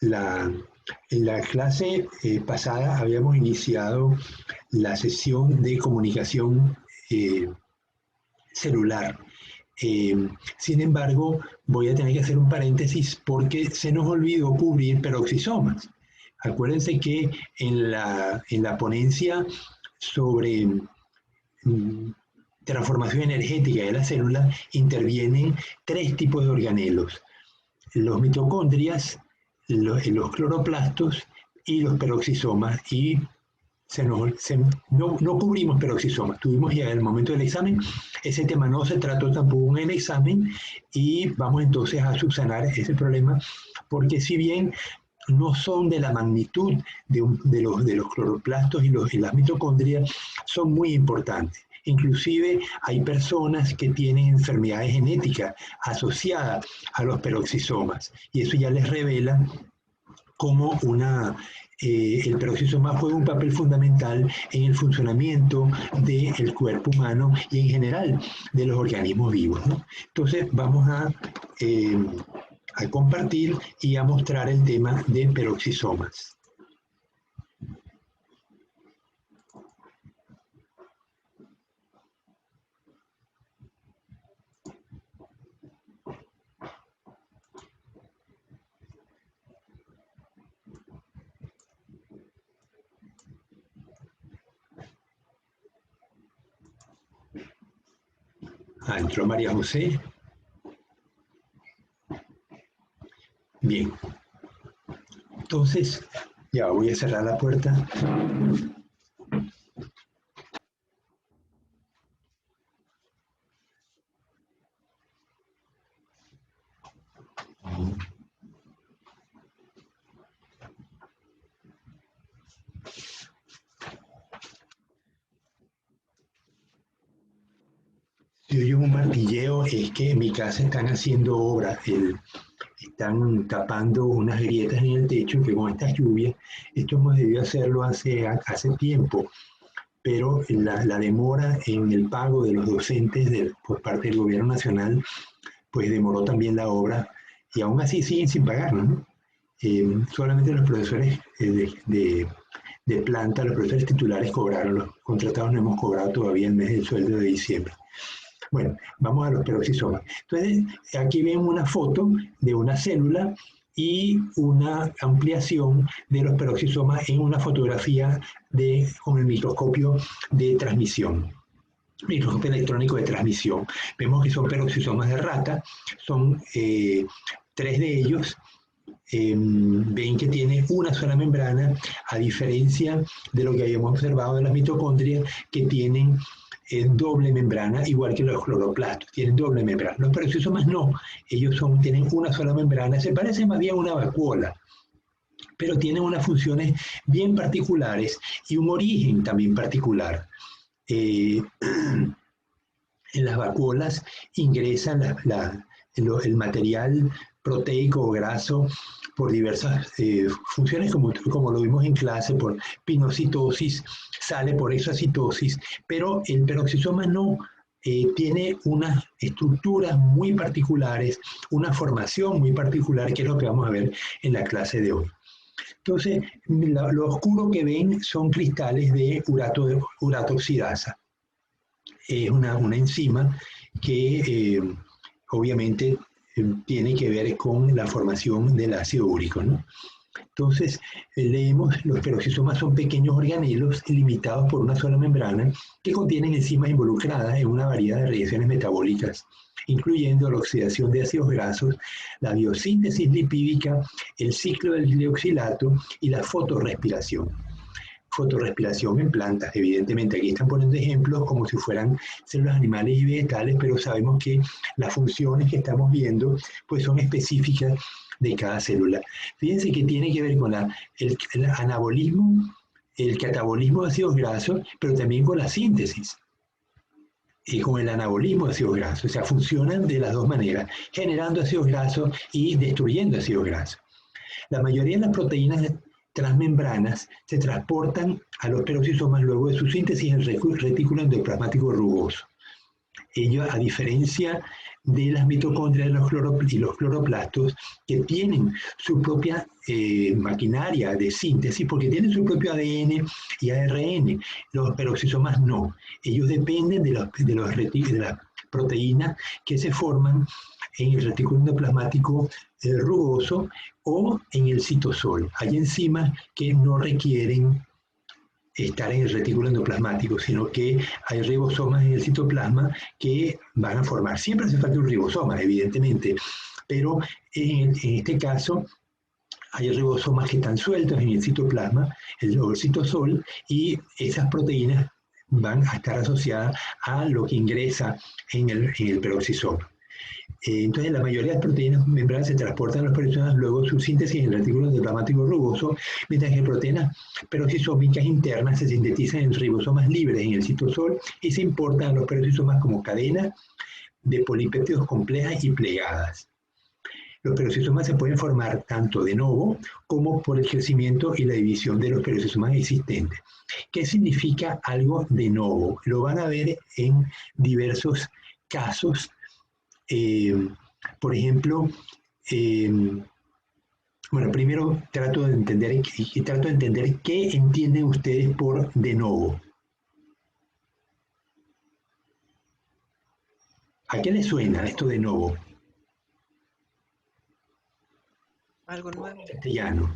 La, en la clase pasada habíamos iniciado la sesión de comunicación celular. Sin embargo, voy a tener que hacer un paréntesis porque se nos olvidó cubrir peroxisomas. Acuérdense que en la ponencia sobre transformación energética de la célula intervienen tres tipos de organelos: los mitocondrias, los cloroplastos y los peroxisomas. Y no cubrimos peroxisomas. Tuvimos ya en el momento del examen, ese tema no se trató tampoco en el examen, y vamos entonces a subsanar ese problema, porque si bien no son de la magnitud de los cloroplastos y las mitocondrias, son muy importantes. Inclusive hay personas que tienen enfermedades genéticas asociadas a los peroxisomas, y eso ya les revela cómo el peroxisoma juega un papel fundamental en el funcionamiento del cuerpo humano y en general de los organismos vivos, ¿no? Entonces vamos a compartir y a mostrar el tema de peroxisomas. Entró María José. Bien. Entonces, ya voy a cerrar la puerta. Si oye un martilleo, es que en mi casa están haciendo obra. Están tapando unas grietas en el techo que con estas lluvias, esto hemos debido hacerlo hace tiempo, pero la demora en el pago de los docentes por parte del gobierno nacional, pues demoró también la obra, y aún así siguen sin pagarnos, ¿no? Solamente los profesores de planta, los profesores titulares cobraron, los contratados no hemos cobrado todavía el mes del sueldo de diciembre. Bueno, vamos a los peroxisomas. Entonces, aquí vemos una foto de una célula y una ampliación de los peroxisomas en una fotografía con el microscopio de transmisión, microscopio electrónico de transmisión. Vemos que son peroxisomas de rata, son 3 de ellos. Ven que tiene una sola membrana, a diferencia de lo que habíamos observado de las mitocondrias, que tienen doble membrana, igual que los cloroplastos, tienen doble membrana. Los peroxisomas no, ellos tienen una sola membrana, se parece más bien a una vacuola, pero tienen unas funciones bien particulares y un origen también particular. En las vacuolas ingresan el material proteico o graso por diversas funciones, como lo vimos en clase, por pinocitosis, sale por exocitosis, pero el peroxisoma no, tiene unas estructuras muy particulares, una formación muy particular, que es lo que vamos a ver en la clase de hoy. Entonces, lo oscuro que ven son cristales de urato oxidasa. Es una enzima que obviamente tiene que ver con la formación del ácido úrico, ¿no? Entonces, leemos, los peroxisomas son pequeños organelos limitados por una sola membrana que contienen enzimas involucradas en una variedad de reacciones metabólicas, incluyendo la oxidación de ácidos grasos, la biosíntesis lipídica, el ciclo del glioxilato y la fotorrespiración. Fotorrespiración en plantas, evidentemente. Aquí están poniendo ejemplos como si fueran células animales y vegetales, pero sabemos que las funciones que estamos viendo pues son específicas de cada célula. Fíjense que tiene que ver con el anabolismo, el catabolismo de ácidos grasos, pero también con la síntesis y con el anabolismo de ácidos grasos. O sea, funcionan de las dos maneras, generando ácidos grasos y destruyendo ácidos grasos. La mayoría de las proteínas transmembranas se transportan a los peroxisomas luego de su síntesis en el retículo endoplasmático rugoso. Ellos, a diferencia de las mitocondrias y los cloroplastos, que tienen su propia maquinaria de síntesis, porque tienen su propio ADN y ARN. Los peroxisomas no. Ellos dependen de las proteínas que se forman en el retículo endoplasmático rugoso o en el citosol. Hay enzimas que no requieren estar en el retículo endoplasmático, sino que hay ribosomas en el citoplasma que van a formar. Siempre hace falta un ribosoma, evidentemente, pero en este caso hay ribosomas que están sueltos en el citoplasma, el citosol, y esas proteínas van a estar asociadas a lo que ingresa en el peroxisoma. Entonces, la mayoría de las proteínas membranas se transportan a los peroxisomas, luego su síntesis en el retículo endoplasmático rugoso, mientras que proteínas peroxisómicas internas se sintetizan en ribosomas libres en el citosol y se importan a los peroxisomas como cadenas de polipéptidos complejas y plegadas. Los peroxisomas se pueden formar tanto de novo como por el crecimiento y la división de los peroxisomas existentes. ¿Qué significa algo de novo? Lo van a ver en diversos casos. Por ejemplo, bueno, primero trato de entender qué entienden ustedes por de novo. ¿A qué les suena esto de novo? Algo nuevo. En castellano.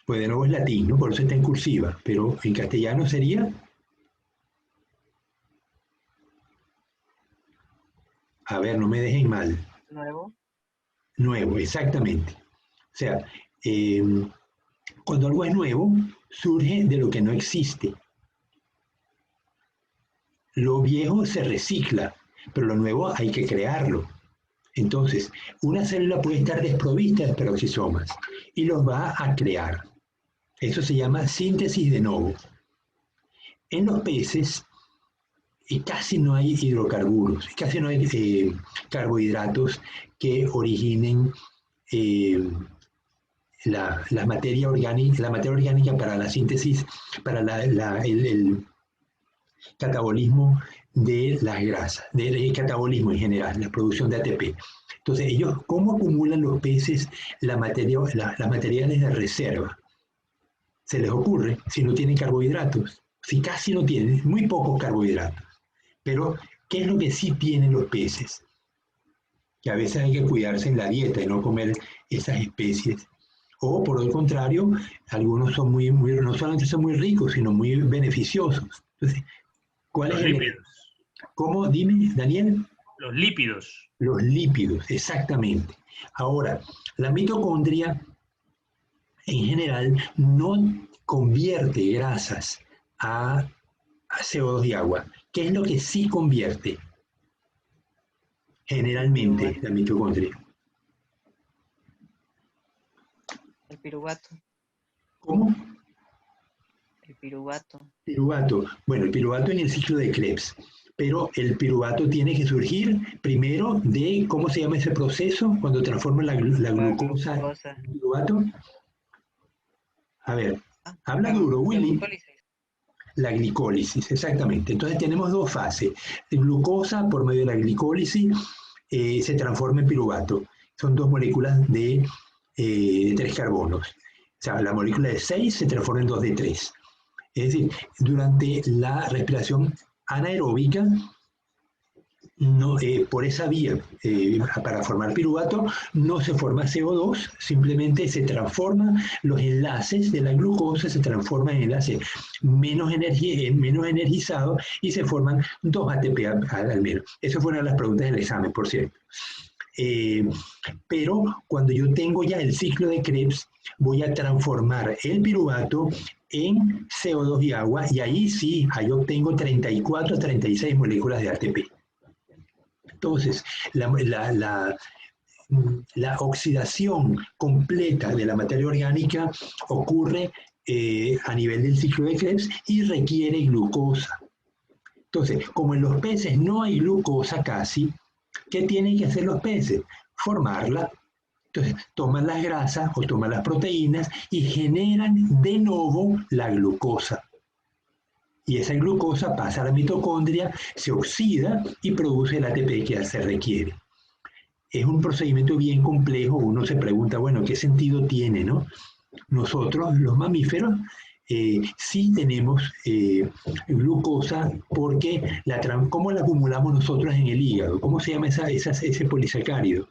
Pues de nuevo es latín, ¿no? Por eso está en cursiva, pero en castellano sería... A ver, no me dejen mal. Nuevo. Nuevo, exactamente. O sea, cuando algo es nuevo, surge de lo que no existe. Lo viejo se recicla, pero lo nuevo hay que crearlo. Entonces, una célula puede estar desprovista de peroxisomas y los va a crear. Eso se llama síntesis de novo. En los peces casi no hay hidrocarburos, casi no hay carbohidratos que originen la materia orgánica para la síntesis, para el catabolismo de las grasas, del catabolismo en general, la producción de ATP. Entonces, ellos, ¿cómo acumulan los peces las materiales de reserva? ¿Se les ocurre si no tienen carbohidratos? Si casi no tienen, muy pocos carbohidratos. Pero, ¿qué es lo que sí tienen los peces? Que a veces hay que cuidarse en la dieta y no comer esas especies. O, por el contrario, algunos son no solamente son muy ricos, sino muy beneficiosos. Entonces, ¿cuál es Los lípidos. ¿Cómo? Dime, Daniel. Los lípidos. Los lípidos, exactamente. Ahora, la mitocondria en general no convierte grasas a CO2 y agua. ¿Qué es lo que sí convierte generalmente la mitocondria? El piruvato. ¿Cómo? El piruvato. Piruvato. Bueno, el piruvato en el ciclo de Krebs. Pero el piruvato tiene que surgir primero de, ¿cómo se llama ese proceso? Cuando transforma la glucosa en piruvato. A ver, habla duro, Willy. La glicólisis, exactamente. Entonces tenemos dos fases. La glucosa, por medio de la glicólisis, se transforma en piruvato. Son dos moléculas de 3 carbonos. O sea, la molécula de 6 se transforma en 2 de 3. Es decir, durante la respiración anaeróbica, no, por esa vía, para formar piruvato, no se forma CO2, simplemente se transforman los enlaces de la glucosa, se transforman en enlaces menos energizados y se forman 2 ATP al menos. Esa fue una de las preguntas del examen, por cierto. Pero cuando yo tengo ya el ciclo de Krebs, voy a transformar el piruvato en CO2 y agua, y ahí sí, ahí obtengo 34 a 36 moléculas de ATP. Entonces, la oxidación completa de la materia orgánica ocurre a nivel del ciclo de Krebs y requiere glucosa. Entonces, como en los peces no hay glucosa casi, ¿qué tienen que hacer los peces? Formarla. Entonces, toman las grasas o toman las proteínas y generan de nuevo la glucosa. Y esa glucosa pasa a la mitocondria, se oxida y produce el ATP que se requiere. Es un procedimiento bien complejo. Uno se pregunta, bueno, ¿qué sentido tiene, no? Nosotros, los mamíferos, sí tenemos glucosa porque ¿cómo la acumulamos nosotros en el hígado? ¿Cómo se llama ese polisacárido?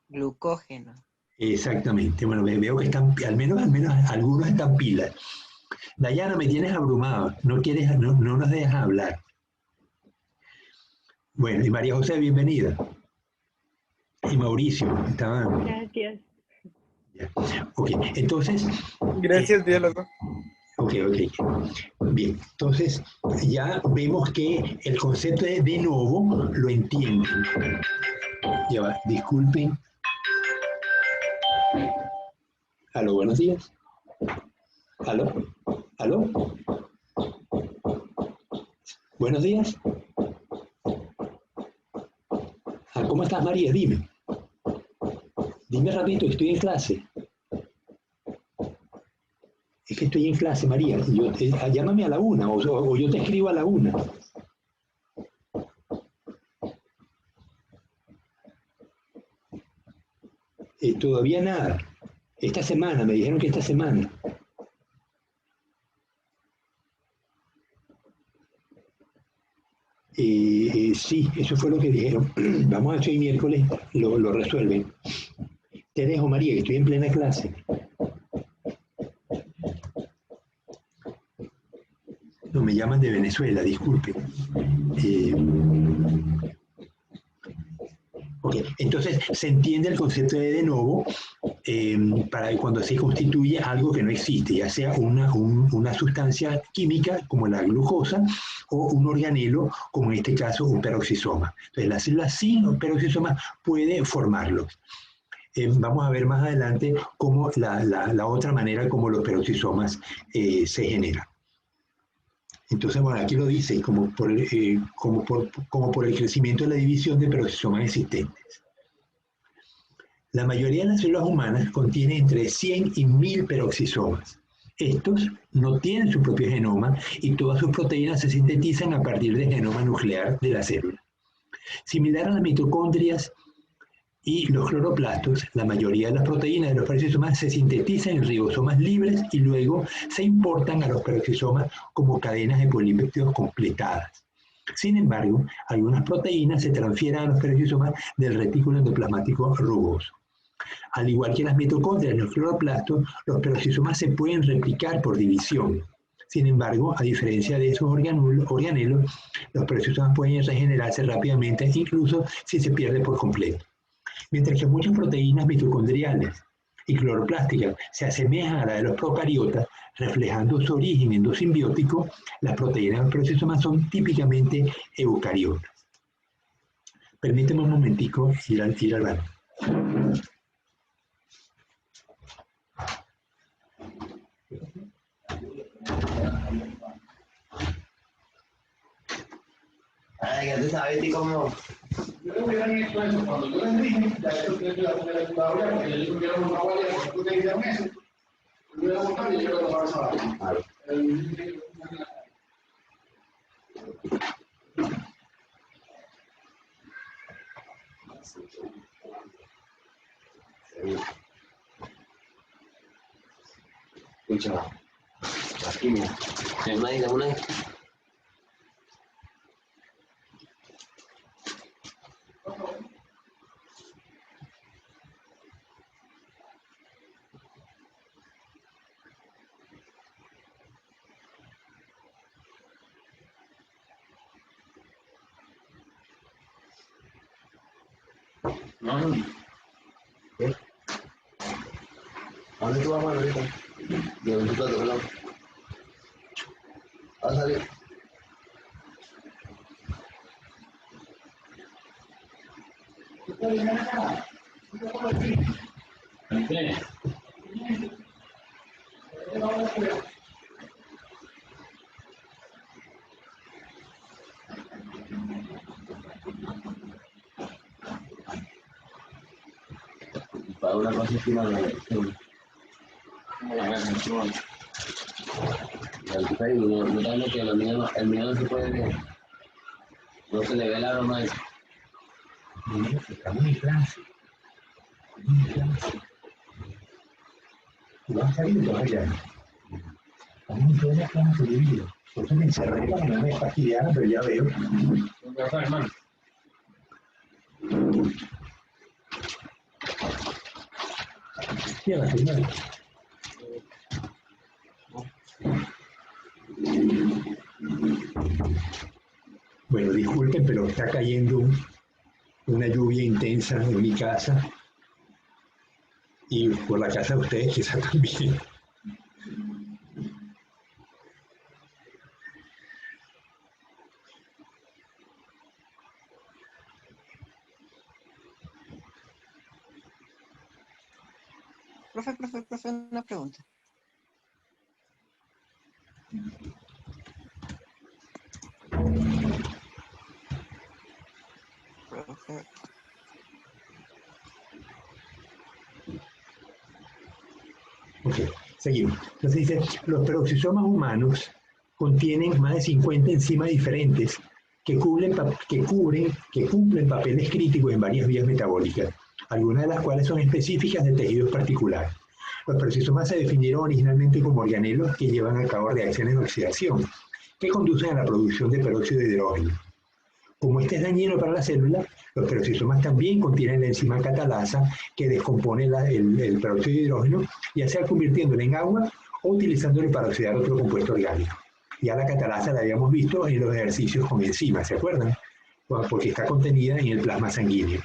Glucógeno. Exactamente. Bueno, veo que están, al menos algunos están pilas. Dayana, me tienes abrumado. No nos dejas hablar. Bueno, y María José, bienvenida. Y Mauricio, estaban. Gracias. Ya. Ok, entonces. Gracias, biólogo. Ok. Bien, entonces ya vemos que el concepto de novo lo entienden. Ya va, disculpen. Aló, buenos días. Aló. Buenos días. ¿Cómo estás, María? Dime. Dime rapidito, estoy en clase. Es que estoy en clase, María. Llámame a la 1 o yo te escribo a la 1. Todavía nada. Esta semana, me dijeron que esta semana. Sí, eso fue lo que dijeron. Vamos a ver si hoy miércoles lo resuelven. Te dejo, María, que estoy en plena clase. No, me llaman de Venezuela, disculpe. Ok, entonces se entiende el concepto de novo para cuando se constituye algo que no existe, ya sea una sustancia química como la glucosa o un organelo, como en este caso un peroxisoma. Entonces la célula sin peroxisoma puede formarlos. Vamos a ver más adelante cómo la otra manera como los peroxisomas se generan. Entonces, bueno, aquí lo dice, como por el crecimiento de la división de peroxisomas existentes. La mayoría de las células humanas contienen entre 100 y 1000 peroxisomas. Estos no tienen su propio genoma y todas sus proteínas se sintetizan a partir del genoma nuclear de la célula. Similar a las mitocondrias y los cloroplastos, la mayoría de las proteínas de los peroxisomas se sintetizan en ribosomas libres y luego se importan a los peroxisomas como cadenas de polipéptidos completadas. Sin embargo, algunas proteínas se transfieren a los peroxisomas del retículo endoplasmático rugoso. Al igual que las mitocondrias y los cloroplastos, los peroxisomas se pueden replicar por división. Sin embargo, a diferencia de esos organelos, los peroxisomas pueden regenerarse rápidamente, incluso si se pierde por completo. Mientras que muchas proteínas mitocondriales y cloroplásticas se asemejan a las de los procariotas, reflejando su origen endosimbiótico, las proteínas de los peroxisomas son típicamente eucariotas. Permíteme un momentico ir al baño. Ay, ya tú sabes, ¿y cómo? Yo le hubieran hecho eso cuando yo les dije, ya esto que es la computadora, porque ellos tuvieron una guardia, porque ustedes dijeron eso. Yo voy a montar y yo lo voy a pasar. Claro. Escucha, aquí mira, una ahí. No. ¿Qué? ¿A dónde tú vas, Juan, ahorita? De un plato, ¿verdad? ¿Vas a salir? ¿Qué? Para una cosa encima de la La canción. Ya el Facebook, no está viendo que el mío no se puede ver. No se le ve el aroma ese. Estamos en clase. Y vas a salir de allá. Estamos en toda la clase de vida. Por eso me encerré para no me fastidiara, pero ya veo. ¿Dónde vas, hermano? Sí, a la señora. Bueno, disculpen, pero está cayendo una lluvia intensa en mi casa y por la casa de ustedes quizás también. Profe, una pregunta. Profe. Ok, seguimos. Entonces dice, los peroxisomas humanos contienen más de 50 enzimas diferentes que cumplen papeles críticos en varias vías metabólicas, algunas de las cuales son específicas de tejidos particulares. Los peroxisomas se definieron originalmente como organelos que llevan a cabo reacciones de oxidación, que conducen a la producción de peróxido de hidrógeno. Como este es dañino para la célula, los peroxisomas también contienen la enzima catalasa que descompone el peróxido de hidrógeno, ya sea convirtiéndolo en agua o utilizándolo para oxidar otro compuesto orgánico. Ya la catalasa la habíamos visto en los ejercicios con enzimas, ¿se acuerdan? Porque está contenida en el plasma sanguíneo.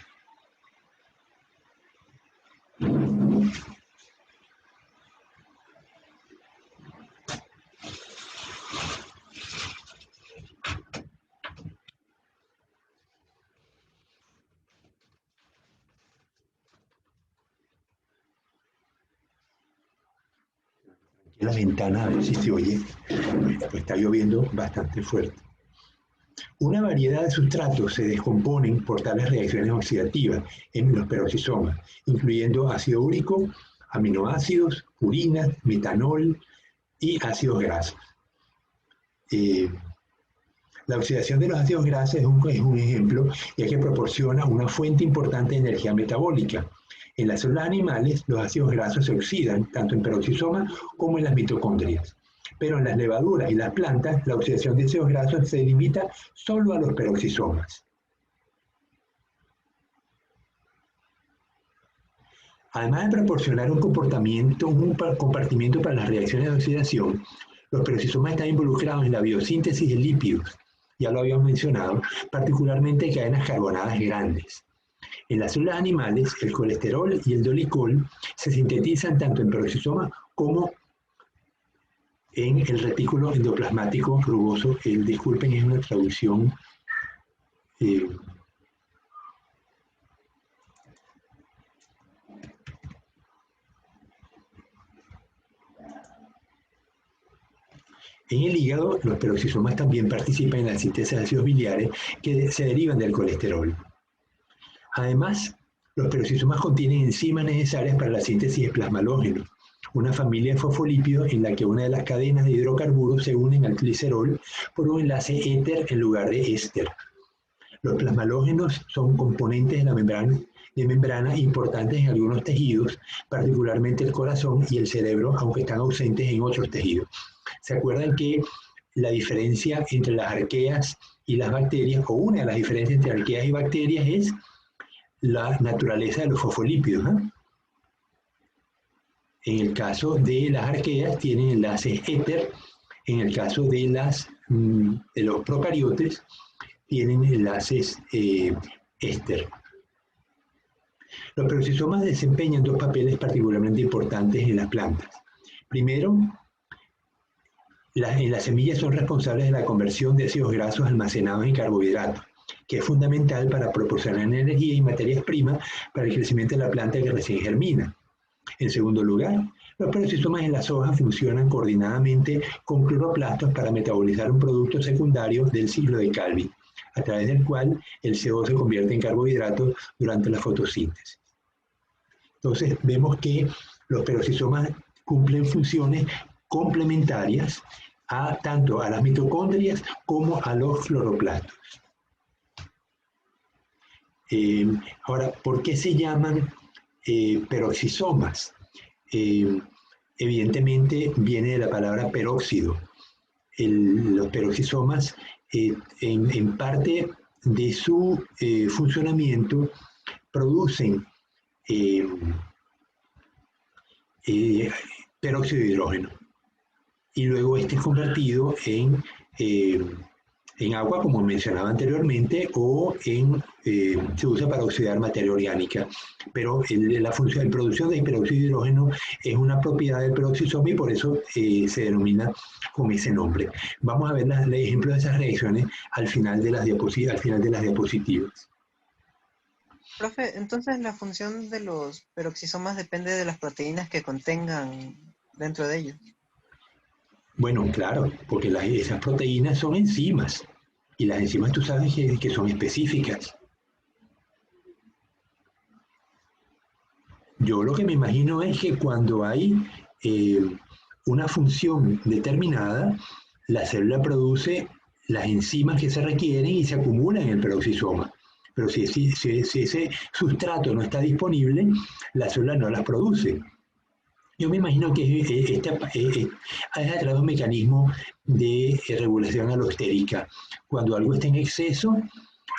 La ventana, a ver si se oye, pues está lloviendo bastante fuerte. Una variedad de sustratos se descomponen por tales reacciones oxidativas en los peroxisomas, incluyendo ácido úrico, aminoácidos, purinas, metanol y ácidos grasos. La oxidación de los ácidos grasos es un ejemplo, ya que proporciona una fuente importante de energía metabólica. En las células animales, los ácidos grasos se oxidan tanto en peroxisomas como en las mitocondrias. Pero en las levaduras y las plantas, la oxidación de ácidos grasos se limita solo a los peroxisomas. Además de proporcionar un compartimiento para las reacciones de oxidación, los peroxisomas están involucrados en la biosíntesis de lípidos, ya lo habíamos mencionado, particularmente en cadenas carbonadas grandes. En las células animales, el colesterol y el dolicol se sintetizan tanto en peroxisomas como en el retículo endoplasmático rugoso. Disculpen, es una traducción En el hígado, los peroxisomas también participan en la síntesis de ácidos biliares que se derivan del colesterol. Además, los peroxisomas contienen enzimas necesarias para la síntesis de plasmalógenos, una familia de fosfolípidos en la que una de las cadenas de hidrocarburos se unen al glicerol por un enlace éter en lugar de éster. Los plasmalógenos son componentes de la membrana importantes en algunos tejidos, particularmente el corazón y el cerebro, aunque están ausentes en otros tejidos. ¿Se acuerdan que la diferencia entre las arqueas y las bacterias, o una de las diferencias entre arqueas y bacterias, es la naturaleza de los fosfolípidos, ¿eh? En el caso de las arqueas tienen enlaces éter, en el caso de los procariotes tienen enlaces éster. Los peroxisomas desempeñan dos papeles particularmente importantes en las plantas. Primero, en las semillas son responsables de la conversión de ácidos grasos almacenados en carbohidratos, que es fundamental para proporcionar energía y materias primas para el crecimiento de la planta que recién germina. En segundo lugar, los peroxisomas en las hojas funcionan coordinadamente con cloroplastos para metabolizar un producto secundario del ciclo de Calvin, a través del cual el CO se convierte en carbohidratos durante la fotosíntesis. Entonces, vemos que los peroxisomas cumplen funciones complementarias tanto a las mitocondrias como a los cloroplastos. Ahora, ¿por qué se llaman peroxisomas? Evidentemente viene de la palabra peróxido. Los peroxisomas, en parte de su funcionamiento, producen peróxido de hidrógeno. Y luego este es convertido en agua, como mencionaba anteriormente, o se usa para oxidar materia orgánica. Pero la producción de peróxido de hidrógeno es una propiedad del peroxisoma y por eso se denomina con ese nombre. Vamos a ver el ejemplo de esas reacciones al final de las diapositivas. Profe, entonces la función de los peroxisomas depende de las proteínas que contengan dentro de ellos. Bueno, claro, porque esas proteínas son enzimas. Y las enzimas tú sabes que son específicas. Yo lo que me imagino es que cuando hay una función determinada, la célula produce las enzimas que se requieren y se acumulan en el peroxisoma. Pero si ese sustrato no está disponible, la célula no las produce. Yo me imagino que es a través de un mecanismo de regulación alostérica. Cuando algo está en exceso,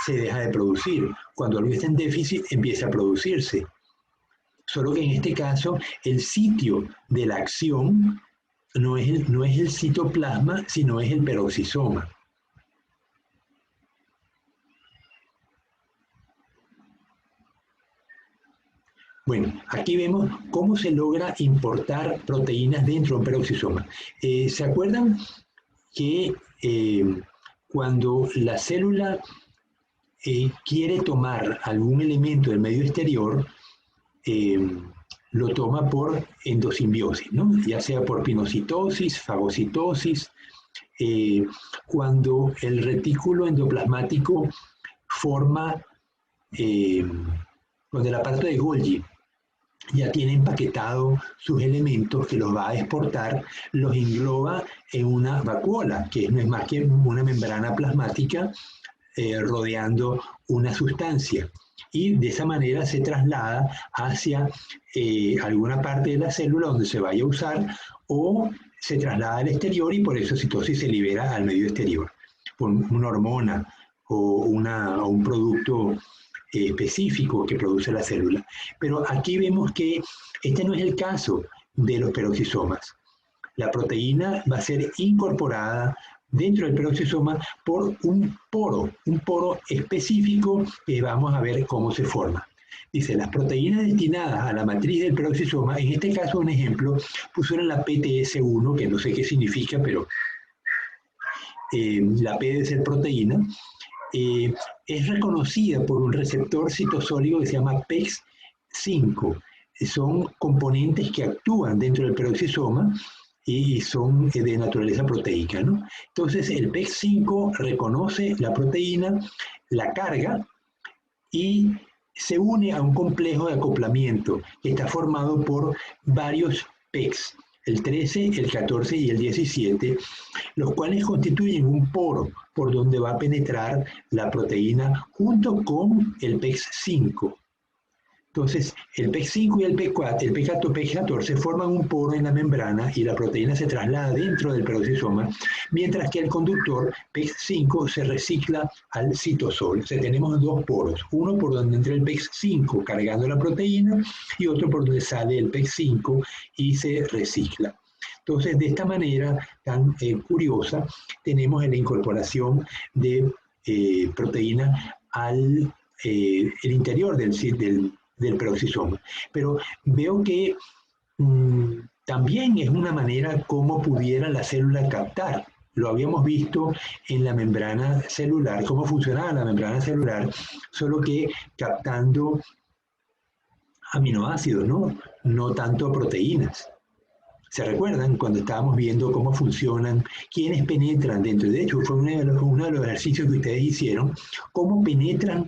se deja de producir. Cuando algo está en déficit, empieza a producirse. Solo que en este caso, el sitio de la acción no es el citoplasma, sino es el peroxisoma. Bueno, aquí vemos cómo se logra importar proteínas dentro de un peroxisoma. ¿Se acuerdan que cuando la célula quiere tomar algún elemento del medio exterior, lo toma por endosimbiosis, ¿no? Ya sea por pinocitosis, fagocitosis, cuando el retículo endoplasmático forma, cuando el aparato de Golgi ya tiene empaquetado sus elementos que los va a exportar, los engloba en una vacuola, que no es más que una membrana plasmática rodeando una sustancia. Y de esa manera se traslada hacia alguna parte de la célula donde se vaya a usar o se traslada al exterior y por eso citosis se libera al medio exterior por una hormona o un producto específico que produce la célula. Pero aquí vemos que este no es el caso de los peroxisomas. La proteína va a ser incorporada dentro del peroxisoma por un poro específico que vamos a ver cómo se forma. Dice, las proteínas destinadas a la matriz del peroxisoma, en este caso un ejemplo, pusieron la PTS1, que no sé qué significa, pero la P debe ser proteína, es reconocida por un receptor citosólico que se llama PEX5. Son componentes que actúan dentro del peroxisoma y son de naturaleza proteica, ¿no? Entonces el PEX5 reconoce la proteína, la carga y se une a un complejo de acoplamiento que está formado por varios PEX, el 13, el 14 y el 17, los cuales constituyen un poro por donde va a penetrar la proteína junto con el PEX5. Entonces, el PEX5 y el P14 forman un poro en la membrana y la proteína se traslada dentro del peroxisoma, mientras que el conductor PEX5 se recicla al citosol. O sea, tenemos dos poros, uno por donde entra el PEX5 cargando la proteína y otro por donde sale el PEX5 y se recicla. Entonces, de esta manera tan curiosa, tenemos la incorporación de proteína al el interior del peroxisoma. Pero veo que también es una manera como pudiera la célula captar. Lo habíamos visto en la membrana celular, cómo funcionaba la membrana celular, solo que captando aminoácidos, no tanto proteínas. ¿Se recuerdan cuando estábamos viendo cómo funcionan, quiénes penetran dentro? De hecho, fue uno de los ejercicios que ustedes hicieron, cómo penetran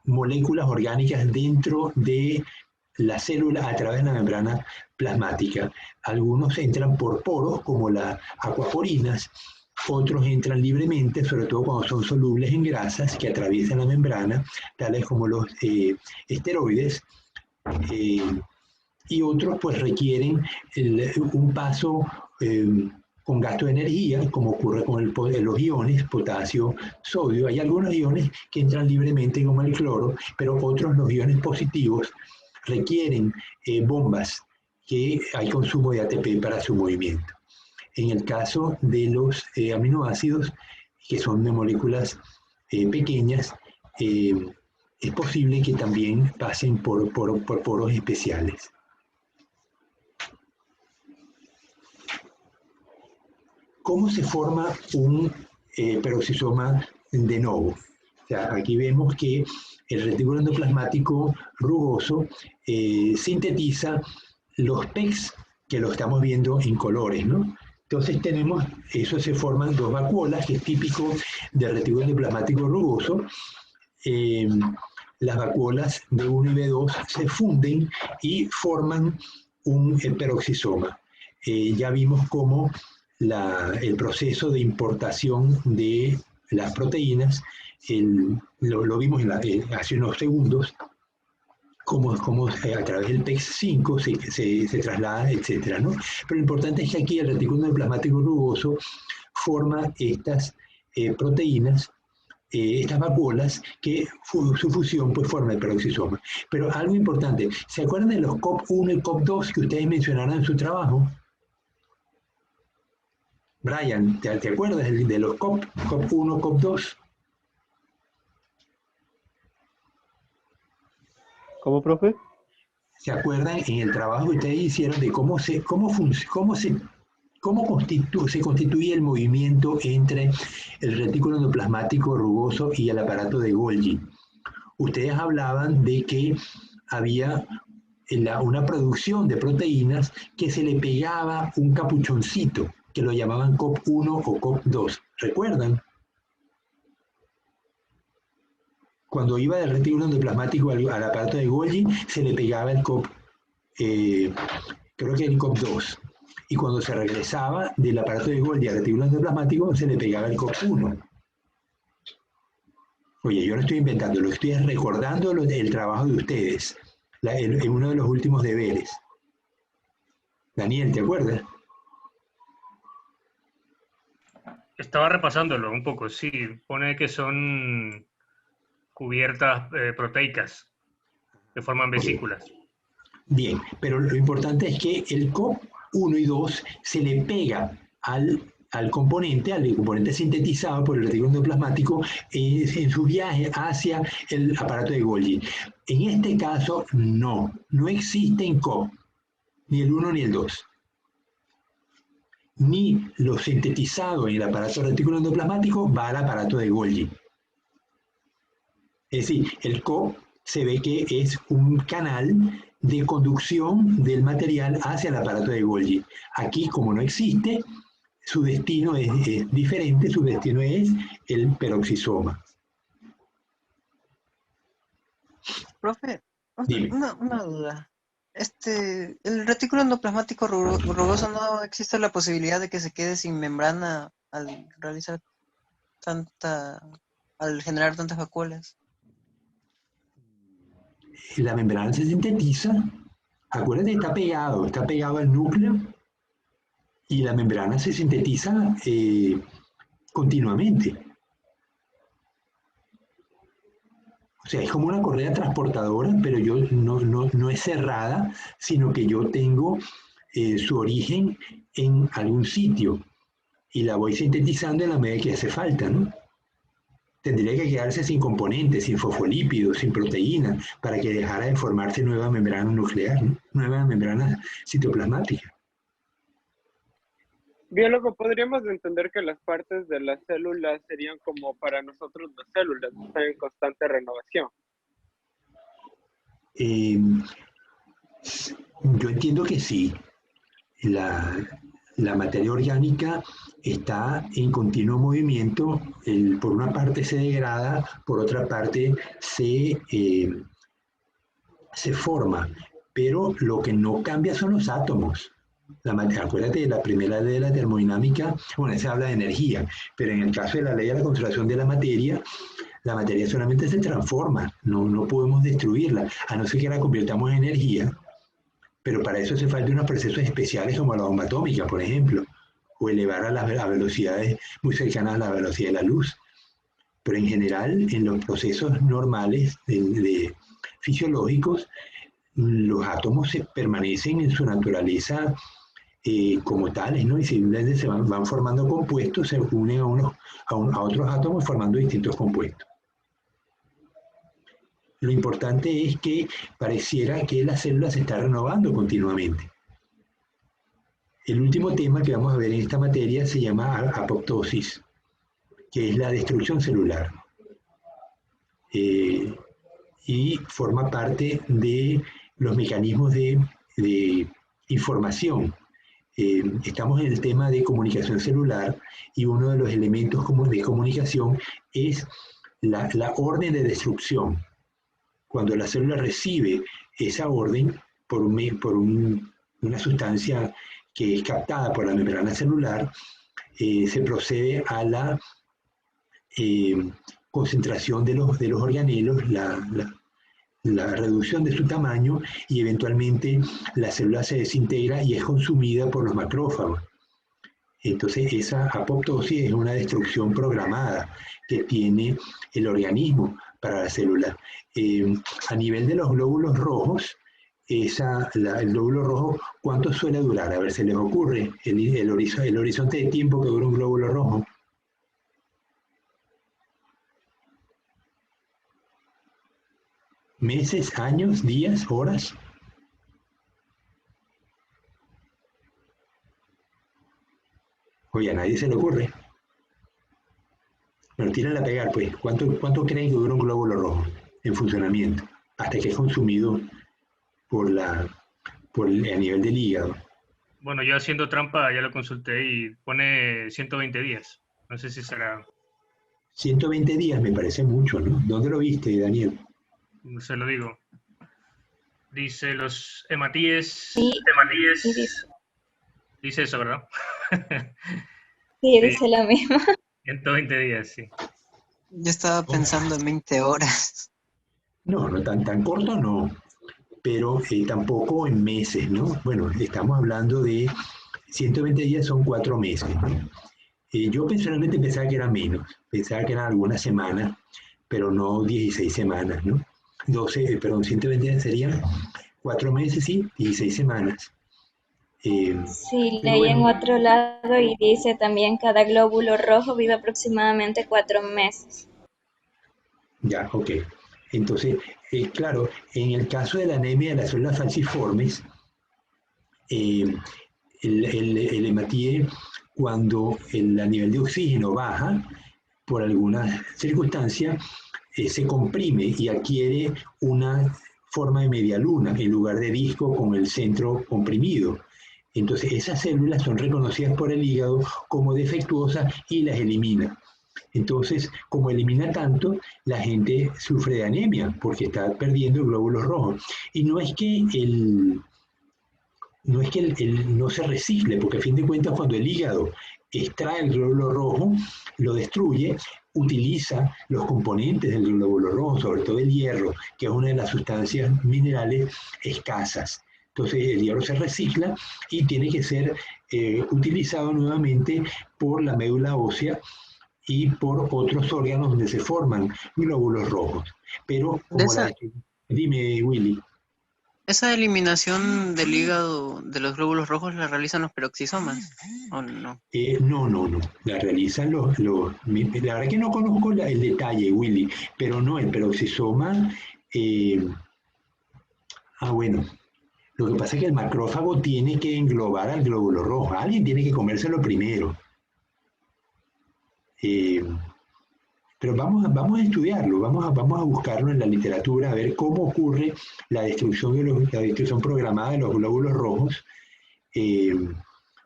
moléculas orgánicas dentro de la célula a través de la membrana plasmática. Algunos entran por poros, como las aquaporinas, otros entran libremente, sobre todo cuando son solubles en grasas que atraviesan la membrana, tales como los esteroides, y otros pues requieren un paso con gasto de energía, como ocurre con los iones, potasio, sodio. Hay algunos iones que entran libremente como el cloro, pero otros, los iones positivos, requieren bombas que hay consumo de ATP para su movimiento. En el caso de los aminoácidos, que son de moléculas pequeñas, es posible que también pasen por poros especiales. ¿Cómo se forma un peroxisoma de novo? O sea, aquí vemos que el retículo endoplasmático rugoso sintetiza los PECs, que lo estamos viendo en colores, ¿no? Entonces tenemos, eso se forman dos vacuolas, que es típico del retículo endoplasmático rugoso. Las vacuolas B1 y B2 se funden y forman un peroxisoma. Ya vimos cómo el proceso de importación de las proteínas, lo vimos hace unos segundos, cómo a través del PEX5 se traslada, etcétera, ¿no? Pero lo importante es que aquí el retículo endoplasmático rugoso forma estas proteínas, estas vacuolas, que su fusión pues forma el peroxisoma. Pero algo importante, ¿se acuerdan de los COP1 y COP2 que ustedes mencionaron en su trabajo? Brian, ¿te acuerdas de los COP1, COP2? ¿Cómo, profe? ¿Se acuerdan en el trabajo que ustedes hicieron de se constituye el movimiento entre el retículo endoplasmático rugoso y el aparato de Golgi? Ustedes hablaban de que había una producción de proteínas que se le pegaba un capuchoncito, que lo llamaban COP1 o COP2. ¿Recuerdan? Cuando iba del retículo endoplasmático al aparato de Golgi, se le pegaba el COP, creo que el COP2. Y cuando se regresaba del aparato de Golgi al retículo endoplasmático, se le pegaba el COP1. Oye, yo no estoy inventando, lo estoy recordando el trabajo de ustedes, en uno de los últimos deberes. Daniel, ¿te acuerdas? Estaba repasándolo un poco, sí. Pone que son cubiertas proteicas que forman vesículas. Bien, pero lo importante es que el COP1 y 2 se le pega al componente sintetizado por el retículo endoplasmático en su viaje hacia el aparato de Golgi. En este caso, no existen COP, ni el 1 ni el 2. Ni lo sintetizado en el aparato retículo endoplasmático va al aparato de Golgi. Es decir, el COP se ve que es un canal de conducción del material hacia el aparato de Golgi. Aquí, como no existe, su destino es diferente, su destino es el peroxisoma. Profe, Dime. una duda. El retículo endoplasmático rugoso, ¿no existe la posibilidad de que se quede sin membrana al realizar al generar tantas vacuolas? La membrana se sintetiza, acuérdate, está pegado al núcleo, y la membrana se sintetiza continuamente. O sea, es como una correa transportadora, pero no es cerrada, sino que yo tengo su origen en algún sitio y la voy sintetizando en la medida que hace falta, ¿no? Tendría que quedarse sin componentes, sin fosfolípidos, sin proteínas, para que dejara de formarse nueva membrana nuclear, ¿no? Nueva membrana citoplasmática. Biólogo, podríamos entender que las partes de las células serían como para nosotros las células, están en constante renovación. Yo entiendo que sí. La materia orgánica está en continuo movimiento. Por una parte se degrada, por otra parte se forma. pero lo que no cambia son los átomos. Acuérdate de la primera ley de la termodinámica, bueno, se habla de energía, pero en el caso de la ley de la conservación de la materia solamente se transforma, no podemos destruirla, a no ser que la convirtamos en energía, pero para eso hace falta unos procesos especiales como la bomba atómica, por ejemplo, o elevar a velocidades muy cercanas a la velocidad de la luz. Pero en general, en los procesos normales fisiológicos, los átomos permanecen en su naturaleza como tales, ¿no? Y simplemente se van formando compuestos, se unen a otros átomos formando distintos compuestos. Lo importante es que pareciera que la célula se está renovando continuamente. El último tema que vamos a ver en esta materia se llama apoptosis, que es la destrucción celular. Y forma parte de los mecanismos de información. Estamos en el tema de comunicación celular y uno de los elementos de comunicación es la orden de destrucción. Cuando la célula recibe esa orden por una sustancia que es captada por la membrana celular, se procede a la concentración de los organelos, la reducción de su tamaño, y eventualmente la célula se desintegra y es consumida por los macrófagos. Entonces esa apoptosis es una destrucción programada que tiene el organismo para la célula. A nivel de los glóbulos rojos, el glóbulo rojo, ¿cuánto suele durar? A ver, ¿se les ocurre el horizonte de tiempo que dura un glóbulo rojo? ¿Meses, años, días, horas? Oye, a nadie se le ocurre. Bueno, tírenla a pegar, pues. ¿Cuánto creen que dura un glóbulo rojo en funcionamiento? Hasta que es consumido a nivel del hígado. Bueno, yo haciendo trampa ya lo consulté y pone 120 días. No sé si será... 120 días me parece mucho, ¿no? ¿Dónde lo viste, Daniel? No se lo digo. Dice los hematíes... Sí, dice eso, ¿verdad? sí, dice lo mismo. 120 días, sí. Yo estaba pensando en 20 horas. No, tan corto no, pero tampoco en meses, ¿no? Bueno, estamos hablando de 120 días, son 4 meses, ¿no? Yo personalmente pensaba que era menos, pensaba que eran algunas semanas, pero no 16 semanas, ¿no? 120 días serían 4 meses, sí, 16 semanas. Sí, leí en otro lado y dice también cada glóbulo rojo vive aproximadamente 4 meses. Ya, ok. Entonces, claro, en el caso de la anemia de las células falciformes, el hematíe, cuando el nivel de oxígeno baja por alguna circunstancia, se comprime y adquiere una forma de media luna en lugar de disco con el centro comprimido. Entonces esas células son reconocidas por el hígado como defectuosas y las elimina. Entonces, como elimina tanto, la gente sufre de anemia porque está perdiendo glóbulos rojos. Y no es que no se recicle, porque a fin de cuentas cuando el hígado extrae el glóbulo rojo, lo destruye, utiliza los componentes del glóbulo rojo, sobre todo el hierro, que es una de las sustancias minerales escasas. Entonces el hierro se recicla y tiene que ser utilizado nuevamente por la médula ósea y por otros órganos donde se forman glóbulos rojos. Pero, dime, Willy. ¿Esa eliminación del hígado de los glóbulos rojos la realizan los peroxisomas o no? No. La realizan la verdad que no conozco el detalle, Willy, pero no, el peroxisoma... bueno. Lo que pasa es que el macrófago tiene que englobar al glóbulo rojo. Alguien tiene que comérselo primero. Pero vamos a estudiarlo, vamos a buscarlo en la literatura, a ver cómo ocurre la destrucción programada de los glóbulos rojos,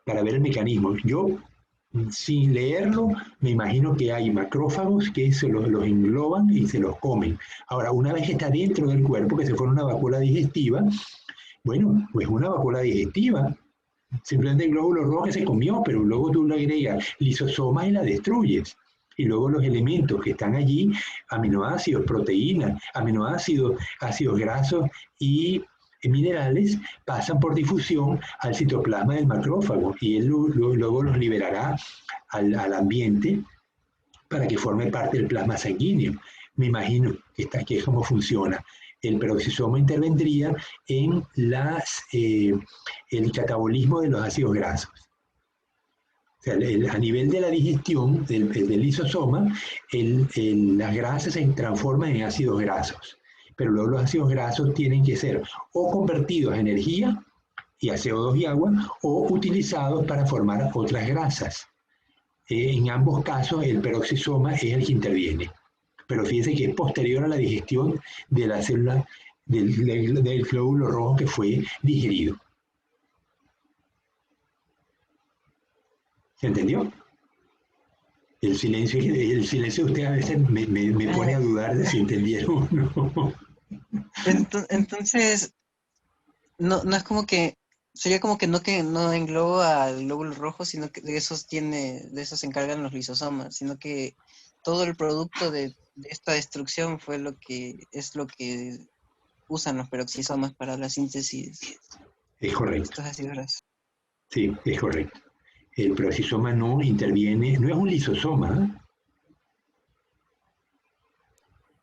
para ver el mecanismo. Yo, sin leerlo, me imagino que hay macrófagos que los engloban y se los comen. Ahora, una vez que está dentro del cuerpo, que se forma una vacuola digestiva, Bueno, pues una vacuola digestiva. Simplemente el glóbulo rojo que se comió, pero luego tú le agregas lisosomas y la destruyes. Y luego los elementos que están allí, aminoácidos, proteínas, aminoácidos, ácidos grasos y minerales, pasan por difusión al citoplasma del macrófago y él luego los liberará al ambiente para que forme parte del plasma sanguíneo. Me imagino que es como funciona. El peroxisoma intervendría en el catabolismo de los ácidos grasos. O sea, a nivel de la digestión del lisosoma, las grasas se transforman en ácidos grasos. Pero luego los ácidos grasos tienen que ser o convertidos a energía, y a CO2 y agua, o utilizados para formar otras grasas. En ambos casos, el peroxisoma es el que interviene. Pero fíjense que es posterior a la digestión de la célula del glóbulo rojo que fue digerido. ¿Se entendió? El silencio de usted a veces me pone a dudar de si entendieron o no. Entonces, no es como que, sería como que no engloba al glóbulo rojo, sino que de eso se encargan los lisosomas, sino que todo el producto de esta destrucción fue lo que usan los peroxisomas para la síntesis. Es correcto. Estos ácidos grasos. Sí, es correcto. El peroxisoma no interviene, no es un lisosoma, ¿eh?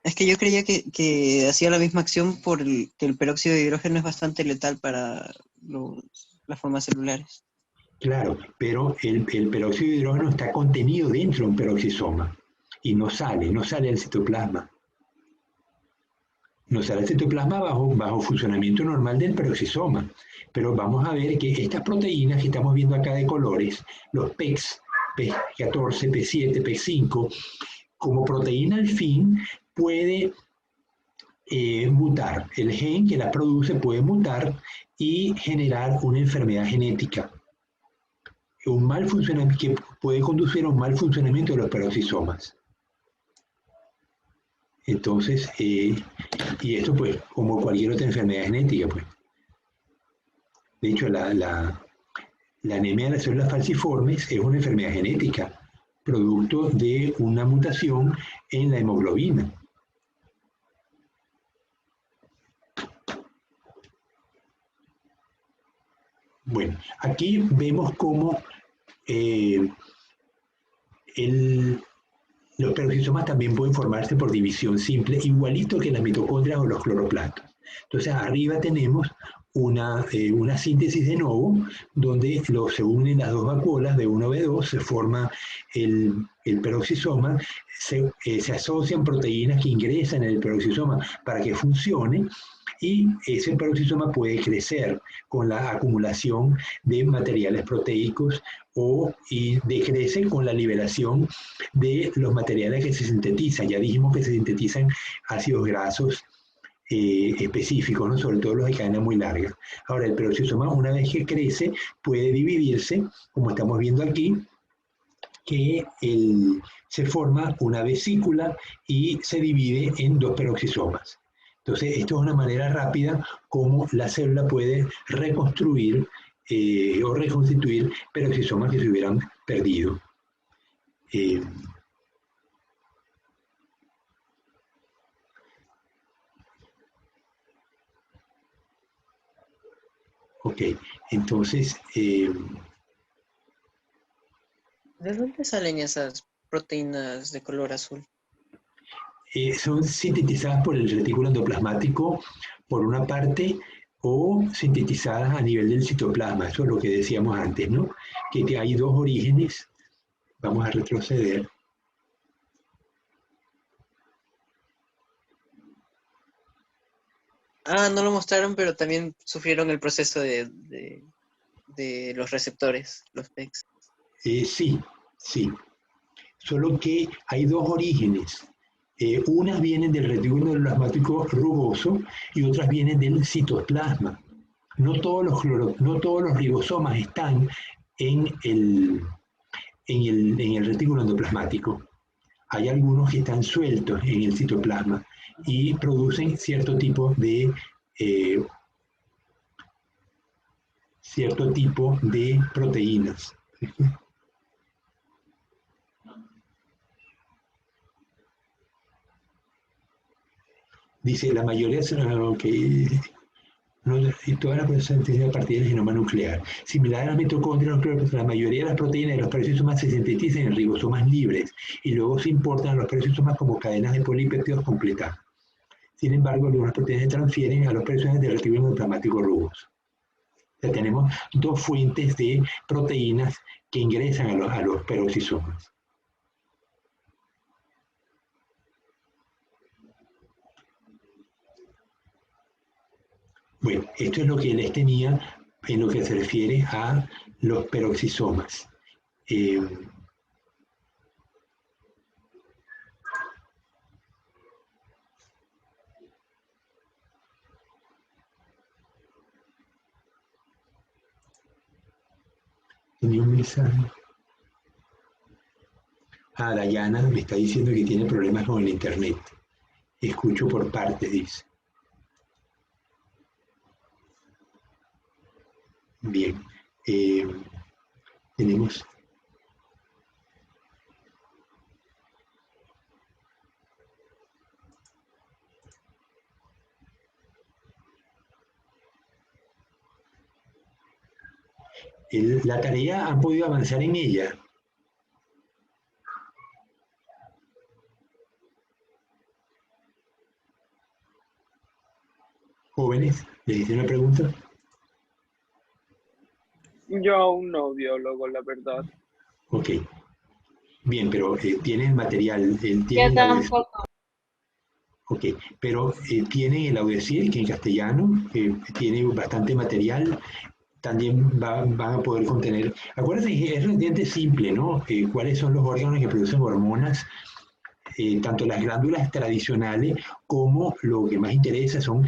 Es que yo creía que hacía la misma acción que el peróxido de hidrógeno es bastante letal para las formas celulares. Claro, pero el peróxido de hidrógeno está contenido dentro de un peroxisoma y no sale al citoplasma. No sale al citoplasma bajo funcionamiento normal del peroxisoma. Pero vamos a ver que estas proteínas que estamos viendo acá de colores, los PECs, P14, P7, P5, como proteína al fin, puede mutar. El gen que la produce puede mutar y generar una enfermedad genética. Un mal funcionamiento que puede conducir a un mal funcionamiento de los peroxisomas. Entonces, y esto pues como cualquier otra enfermedad genética, pues. De hecho, la anemia de las células falciformes es una enfermedad genética, producto de una mutación en la hemoglobina. Bueno, aquí vemos cómo los peroxisomas también pueden formarse por división simple, igualito que las mitocondrias o los cloroplastos. Entonces, arriba tenemos una síntesis de novo, donde se unen las dos vacuolas, B1, B2, se forma el peroxisoma, se asocian proteínas que ingresan en el peroxisoma para que funcione, y ese peroxisoma puede crecer con la acumulación de materiales proteicos y decrece con la liberación de los materiales que se sintetizan. Ya dijimos que se sintetizan ácidos grasos específicos, ¿no? Sobre todo los de cadena muy larga. Ahora, el peroxisoma, una vez que crece, puede dividirse, como estamos viendo aquí, que se forma una vesícula y se divide en dos peroxisomas. Entonces, esto es una manera rápida como la célula puede reconstruir o reconstituir peroxisomas que se hubieran perdido. Ok, entonces... ¿De dónde salen esas proteínas de color azul? Son sintetizadas por el retículo endoplasmático, por una parte, o sintetizadas a nivel del citoplasma. Eso es lo que decíamos antes, ¿no? Que hay dos orígenes. Vamos a retroceder. No lo mostraron, pero también sufrieron el proceso de los receptores, los PECs. Sí. Solo que hay dos orígenes. Unas vienen del retículo endoplasmático rugoso y otras vienen del citoplasma. No todos los ribosomas están en el retículo endoplasmático. Hay algunos que están sueltos en el citoplasma y producen cierto tipo de cierto tipo de proteínas. Dice, la mayoría son y todas las proteínas a partir del genoma nuclear. Similar a las mitocondrias, la mayoría de las proteínas de los peroxisomas se sintetizan en ribosomas libres y luego se importan a los peroxisomas como cadenas de polipéptidos completadas. Sin embargo, algunas proteínas se transfieren a los peroxisomas del retículo endoplasmático rugoso. O sea, tenemos dos fuentes de proteínas que ingresan a los peroxisomas. Bueno, esto es lo que les tenía en lo que se refiere a los peroxisomas. Tenía un mensaje. Dayana me está diciendo que tiene problemas con el internet. Escucho por partes, dice. Bien. Tenemos... la tarea, ¿han podido avanzar en ella? Jóvenes, ¿les hice una pregunta? Yo aún no, biólogo, la verdad. Ok. Bien, pero tienen material. Yo tampoco. Ok, pero tienen el Audecir, que en castellano tiene bastante material. También van a poder contener... Acuérdense que es relativamente simple, ¿no? ¿Cuáles son los órganos que producen hormonas? Tanto las glándulas tradicionales como lo que más interesa son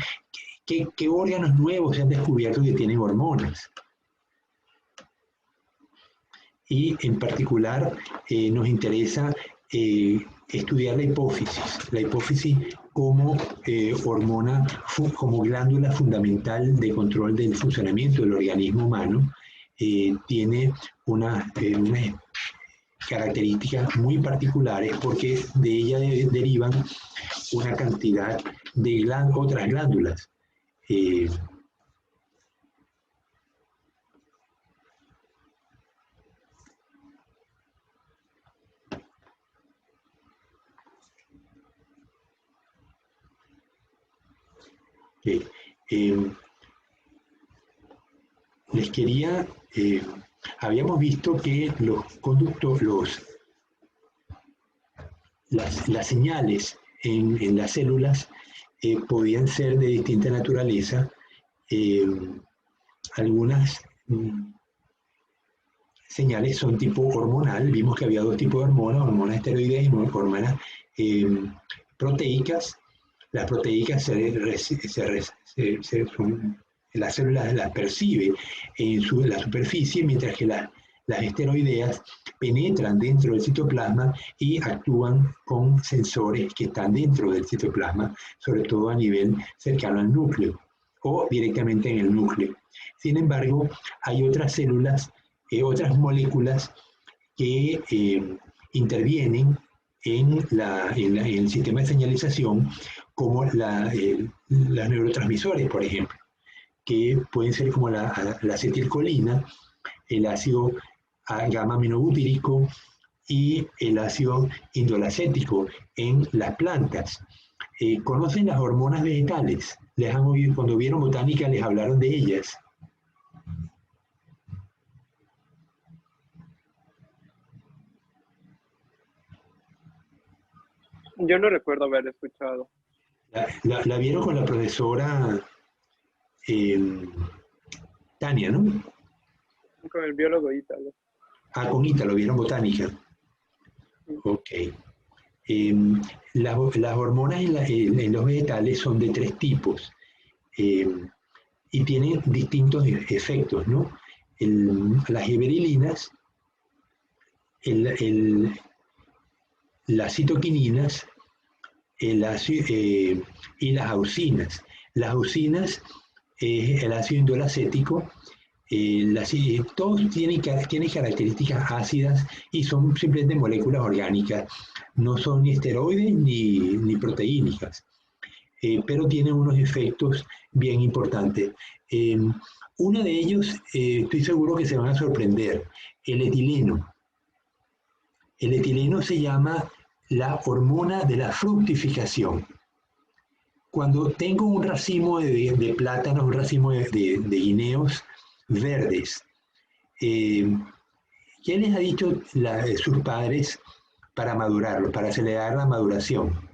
qué órganos nuevos se han descubierto que tienen hormonas. Y en particular nos interesa estudiar la hipófisis como hormona, como glándula fundamental de control del funcionamiento del organismo humano. Tiene unas características muy particulares porque de ella derivan una cantidad de otras glándulas. Les quería, habíamos visto que los conductos, las señales en las células podían ser de distinta naturaleza. Algunas señales son tipo hormonal, vimos que había dos tipos de hormonas esteroideas y hormonas proteicas. Las proteicas las células las percibe en la superficie, mientras que las esteroideas penetran dentro del citoplasma y actúan con sensores que están dentro del citoplasma, sobre todo a nivel cercano al núcleo o directamente en el núcleo. Sin embargo, hay otras células, otras moléculas que intervienen en el sistema de señalización, como los neurotransmisores, por ejemplo, que pueden ser como la acetilcolina, el ácido gamma-aminobutírico y el ácido indolacético en las plantas. ¿Conocen las hormonas vegetales? Cuando vieron botánica les hablaron de ellas. Yo no recuerdo haber escuchado. La vieron con la profesora Tania, ¿no? Con el biólogo Ítalo. Con Ítalo, vieron botánica. Ok. Las hormonas en los vegetales son de tres tipos y tienen distintos efectos, ¿no? Las giberilinas, las citoquininas y las auxinas. Las auxinas es el ácido indolacético Todos tienen características ácidas y son simplemente moléculas orgánicas, no son ni esteroides ni proteínicas, pero tienen unos efectos bien importantes. Uno de ellos, estoy seguro que se van a sorprender, el etileno. El etileno se llama la hormona de la fructificación. Cuando tengo un racimo de plátanos, un racimo de guineos verdes, ¿qué les ha dicho sus padres para madurarlos, para acelerar la maduración?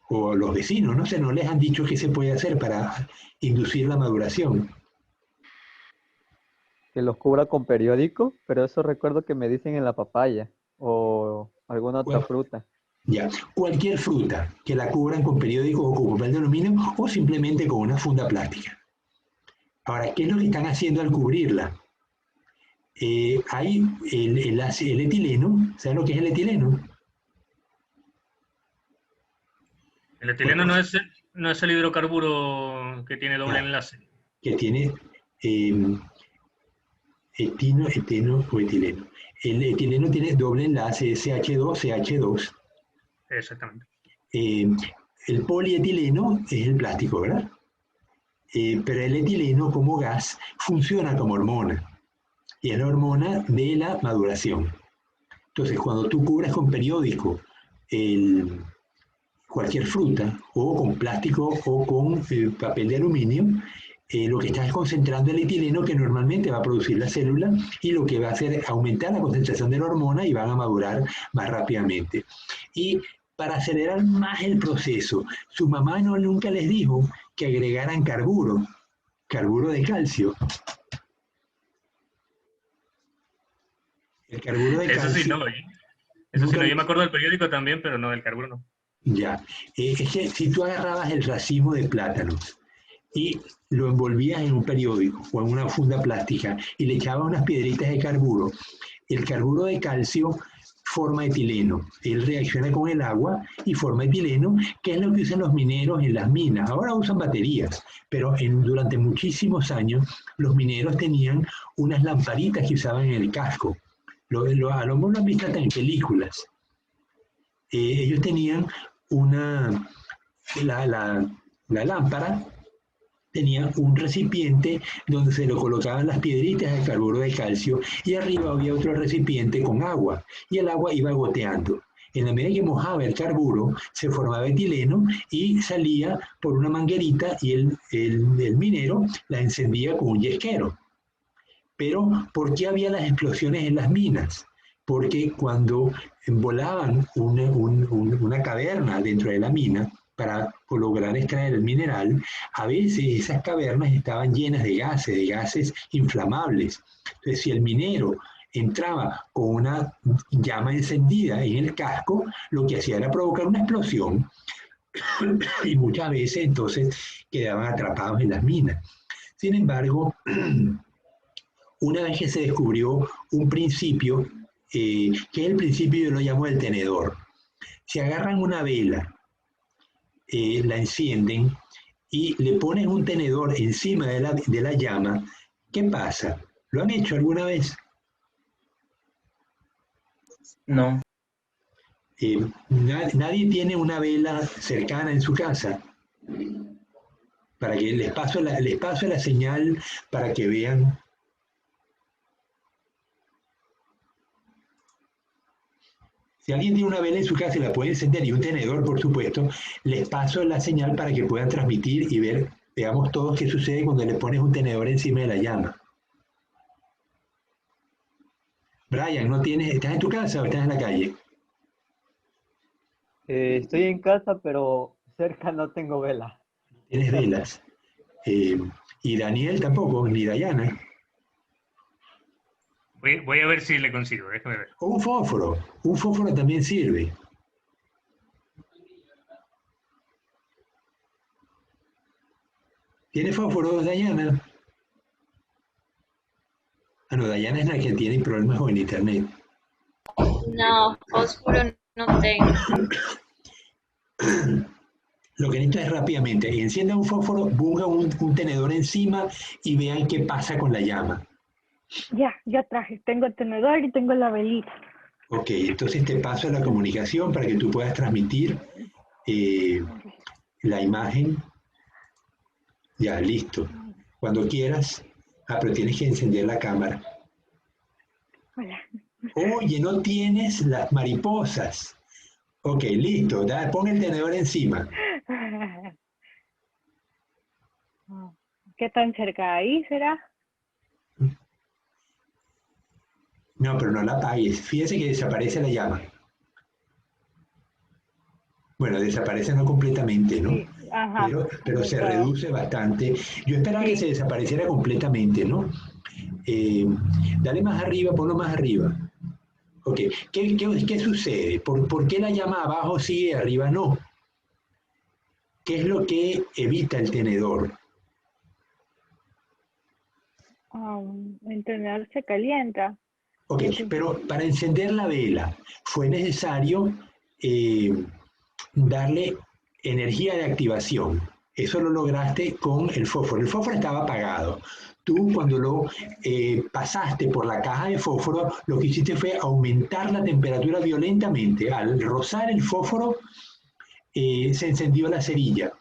O los vecinos, no sé, no les han dicho qué se puede hacer para inducir la maduración. Que los cubra con periódico, pero eso recuerdo que me dicen en la papaya o alguna otra fruta. Ya, cualquier fruta que la cubran con periódico o con papel de aluminio o simplemente con una funda plástica. Ahora, ¿qué es lo que están haciendo al cubrirla? Hay el etileno. ¿Saben lo que es el etileno? El etileno no es el hidrocarburo que tiene doble enlace. Que tiene eteno o etileno. El etileno tiene doble enlace, CH2, CH2. Exactamente. El polietileno es el plástico, ¿verdad? Pero el etileno como gas funciona como hormona. Y es la hormona de la maduración. Entonces, cuando tú cubres con periódico cualquier fruta, o con plástico o con papel de aluminio, lo que estás es concentrando el etileno que normalmente va a producir la célula y lo que va a hacer es aumentar la concentración de la hormona y van a madurar más rápidamente. Y para acelerar más el proceso, su mamá nunca les dijo que agregaran carburo de calcio. El carburo de calcio. Eso sí, no, eso sí, no. Yo me acuerdo del periódico también, pero no, del carburo no. Ya, es que si tú agarrabas el racimo de plátanos y lo envolvías en un periódico o en una funda plástica y le echabas unas piedritas de carburo, el carburo de calcio forma etileno. Él reacciona con el agua y forma etileno, que es lo que usan los mineros en las minas. Ahora usan baterías, pero durante muchísimos años los mineros tenían unas lamparitas que usaban en el casco. A lo mejor lo han visto hasta en películas. Ellos tenían la lámpara tenía un recipiente donde se le colocaban las piedritas de carburo de calcio y arriba había otro recipiente con agua y el agua iba goteando. En la medida que mojaba el carburo se formaba etileno y salía por una manguerita y el minero la encendía con un yesquero. Pero ¿por qué había las explosiones en las minas? Porque cuando volaban una caverna dentro de la mina para lograr extraer el mineral, a veces esas cavernas estaban llenas de gases inflamables. Entonces, si el minero entraba con una llama encendida en el casco, lo que hacía era provocar una explosión y muchas veces entonces quedaban atrapados en las minas. Sin embargo, una vez que se descubrió un principio, que es el principio, yo lo llamo el tenedor. Si agarran una vela, la encienden y le ponen un tenedor encima de la llama, ¿qué pasa? ¿Lo han hecho alguna vez? No. Nadie tiene una vela cercana en su casa para que les paso la señal para que vean. Si alguien tiene una vela en su casa y la puede encender, y un tenedor, por supuesto, les paso la señal para que puedan transmitir y veamos todos qué sucede cuando le pones un tenedor encima de la llama. Brian, ¿estás en tu casa o estás en la calle? Estoy en casa, pero cerca no tengo vela. Tienes velas. Y Daniel tampoco, ni Dayana. Voy a ver si le consigo, déjame ver. O un fósforo también sirve. ¿Tiene fósforo, Dayana? Ah, no, Dayana es la que tiene problemas con el internet. No, fósforo no tengo. Lo que necesito es rápidamente, enciendan un fósforo, pongan un tenedor encima y vean qué pasa con la llama. Ya traje, tengo el tenedor y tengo la velita. Ok, entonces te paso la comunicación para que tú puedas transmitir la imagen. Ya, listo. Cuando quieras. Pero tienes que encender la cámara. Hola. Oye, no tienes las mariposas. Ok, listo. Pon el tenedor encima. ¿Qué tan cerca ahí será? No, pero no la apagues. Fíjese que desaparece la llama. Bueno, desaparece no completamente, ¿no? Sí, ajá. Pero se reduce bastante. Yo esperaba que se desapareciera completamente, ¿no? Dale más arriba, ponlo más arriba. Ok, ¿qué sucede? ¿Por qué la llama abajo sí y arriba no? ¿Qué es lo que evita el tenedor? El tenedor se calienta. Ok, pero para encender la vela fue necesario darle energía de activación. Eso lo lograste con el fósforo. El fósforo estaba apagado. Tú cuando lo pasaste por la caja de fósforo, lo que hiciste fue aumentar la temperatura violentamente. Al rozar el fósforo, se encendió la cerilla.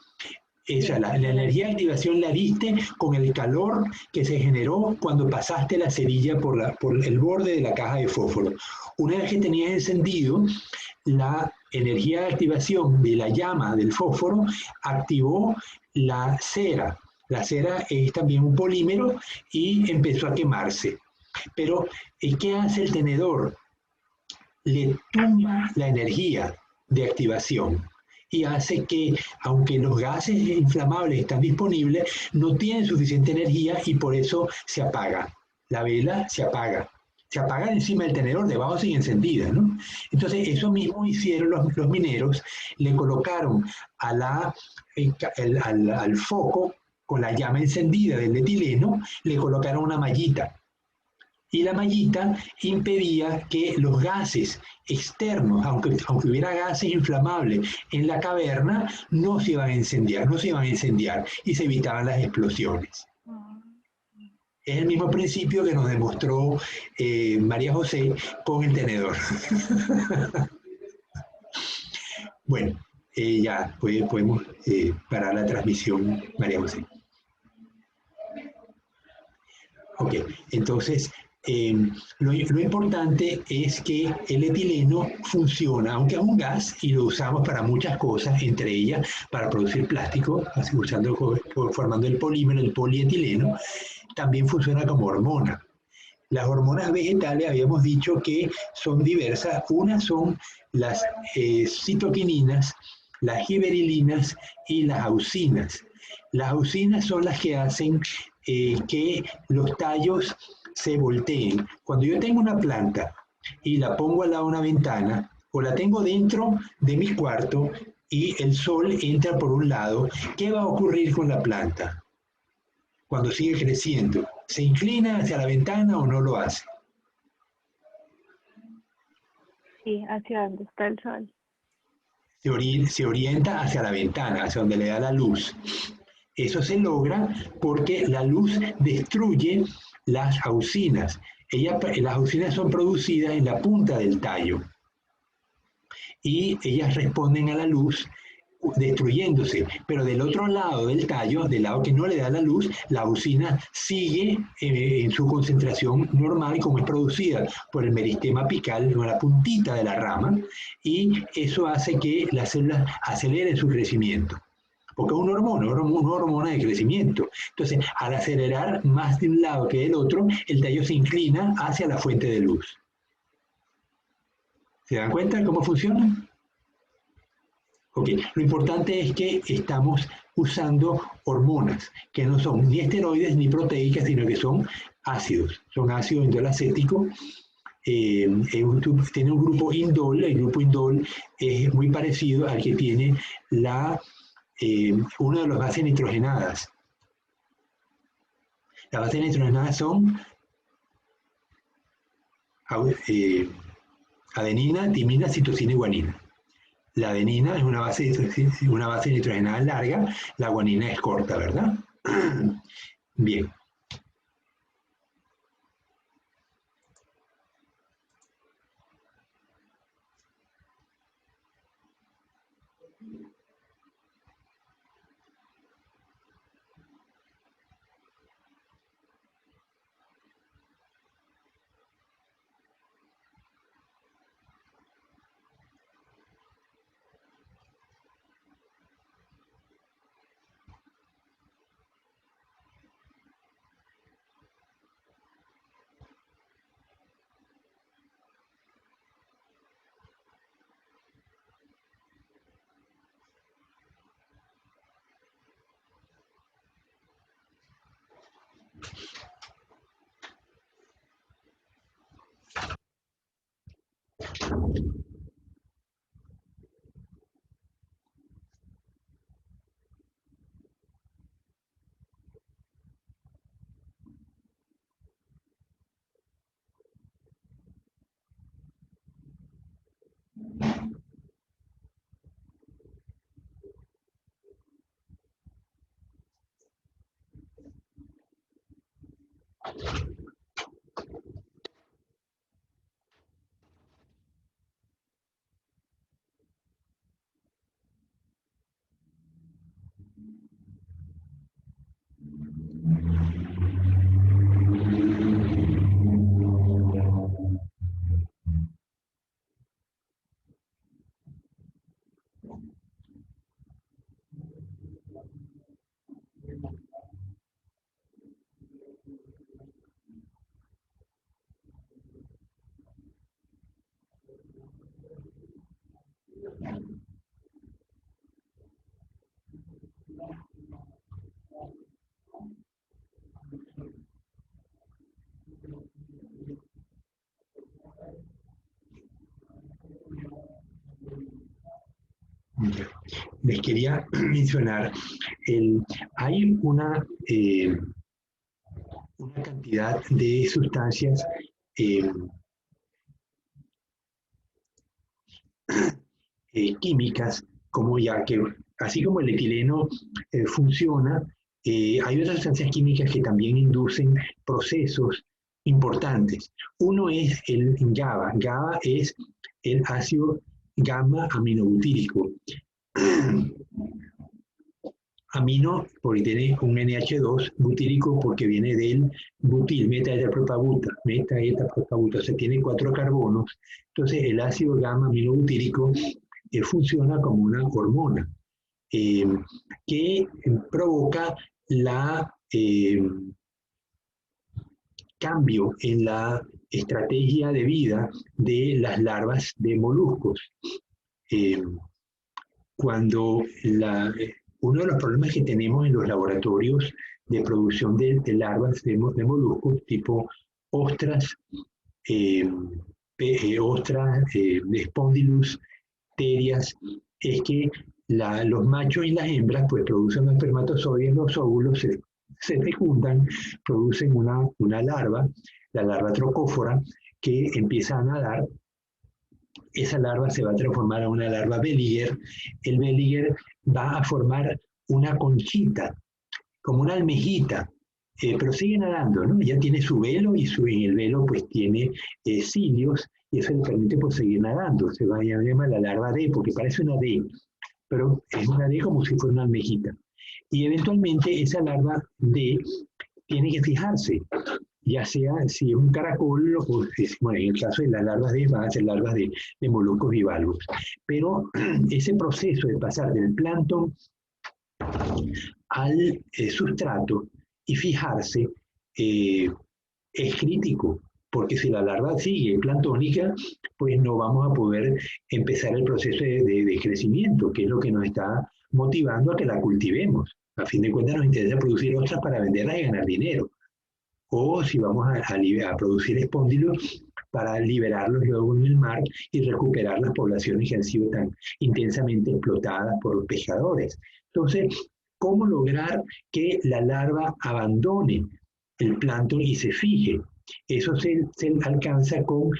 La energía de activación la diste con el calor que se generó cuando pasaste la cerilla por el borde de la caja de fósforo. Una vez que tenías encendido, la energía de activación de la llama del fósforo activó la cera. La cera es también un polímero y empezó a quemarse. Pero, ¿qué hace el tenedor? Le tumba la energía de activación y hace que, aunque los gases inflamables están disponibles, no tienen suficiente energía y por eso se apaga. La vela se apaga. Se apaga encima del tenedor, debajo sigue encendida, ¿no? Entonces, eso mismo hicieron los mineros, le colocaron al foco con la llama encendida del etileno, le colocaron una mallita. Y la mallita impedía que los gases externos, aunque hubiera gases inflamables en la caverna, no se iban a incendiar y se evitaban las explosiones. Es el mismo principio que nos demostró María José con el tenedor. Bueno, ya podemos parar la transmisión, María José. Ok, entonces lo importante es que el etileno funciona, aunque es un gas y lo usamos para muchas cosas, entre ellas para producir plástico, formando el polímero, el polietileno, también funciona como hormona. Las hormonas vegetales habíamos dicho que son diversas. Unas son las citoquininas, las giberilinas y las auxinas. Las auxinas son las que hacen que los tallos se volteen. Cuando yo tengo una planta y la pongo al lado de una ventana, o la tengo dentro de mi cuarto y el sol entra por un lado, ¿qué va a ocurrir con la planta? Cuando sigue creciendo, ¿se inclina hacia la ventana o no lo hace? Sí, hacia donde está el sol. Se orienta hacia la ventana, hacia donde le da la luz. Eso se logra porque la luz destruye las auxinas. Las auxinas son producidas en la punta del tallo y ellas responden a la luz destruyéndose, pero del otro lado del tallo, del lado que no le da la luz, la auxina sigue en su concentración normal como es producida por el meristema apical, o la puntita de la rama, y eso hace que las células aceleren su crecimiento. Porque es una hormona de crecimiento. Entonces, al acelerar más de un lado que del otro, el tallo se inclina hacia la fuente de luz. ¿Se dan cuenta de cómo funciona? Ok, lo importante es que estamos usando hormonas que no son ni esteroides ni proteicas, sino que son ácidos. Son ácidos indolacéticos. Tiene un grupo indol. El grupo indol es muy parecido al que tiene una de las bases nitrogenadas. Las bases nitrogenadas son adenina, timina, citosina y guanina. La adenina es una base nitrogenada larga, la guanina es corta, ¿verdad? Bien. Les quería mencionar, hay una cantidad de sustancias químicas, como ya que, así como el etileno funciona, hay otras sustancias químicas que también inducen procesos importantes. Uno es el GABA. GABA es el ácido gamma aminobutírico. Amino porque tiene un NH2, butírico porque viene del butil, metaetapropabuta, o sea, tiene 4 carbonos. Entonces el ácido gamma aminobutírico funciona como una hormona que provoca la cambio en la estrategia de vida de las larvas de moluscos. Cuando uno de los problemas que tenemos en los laboratorios de producción de larvas de moluscos, tipo ostras, Spondylus, terias, es que los machos y las hembras pues producen los espermatozoides, los óvulos se fecundan, producen una larva, la larva trocófora, que empieza a nadar. Esa larva se va a transformar en una larva Belliger. El Belliger va a formar una conchita, como una almejita, pero sigue nadando, ¿no? Ya tiene su velo y en el velo pues tiene cilios y eso le permite pues seguir nadando. Se va a llamar la larva D porque parece una D, pero es una D como si fuera una almejita. Y eventualmente esa larva D tiene que fijarse, ya sea si es un caracol o bueno, en el caso de las larvas D van a ser larvas de moluscos bivalvos. Pero ese proceso de pasar del plancton al sustrato y fijarse es crítico, porque si la larva sigue planctónica, pues no vamos a poder empezar el proceso de crecimiento, que es lo que nos está motivando a que la cultivemos. A fin de cuentas nos interesa producir ostras para venderlas y ganar dinero. O si vamos a producir espóndilos para liberarlos luego en el mar y recuperar las poblaciones que han sido tan intensamente explotadas por los pescadores. Entonces, ¿cómo lograr que la larva abandone el plancton y se fije? Eso se alcanza con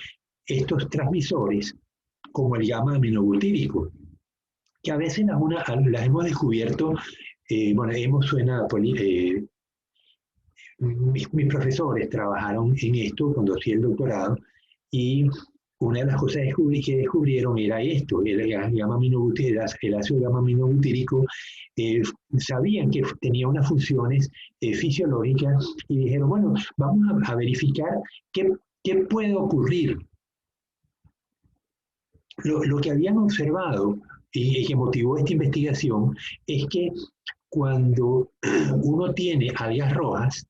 estos transmisores, como el gamma aminobutírico. que a veces las hemos descubierto, bueno, suena, mis profesores trabajaron en esto cuando hacía el doctorado y una de las cosas que descubrieron era esto, el ácido gamma-aminobutírico. Sabían que tenía unas funciones fisiológicas y dijeron, bueno, vamos a verificar qué puede ocurrir. Lo que habían observado y que motivó esta investigación es que cuando uno tiene algas rojas,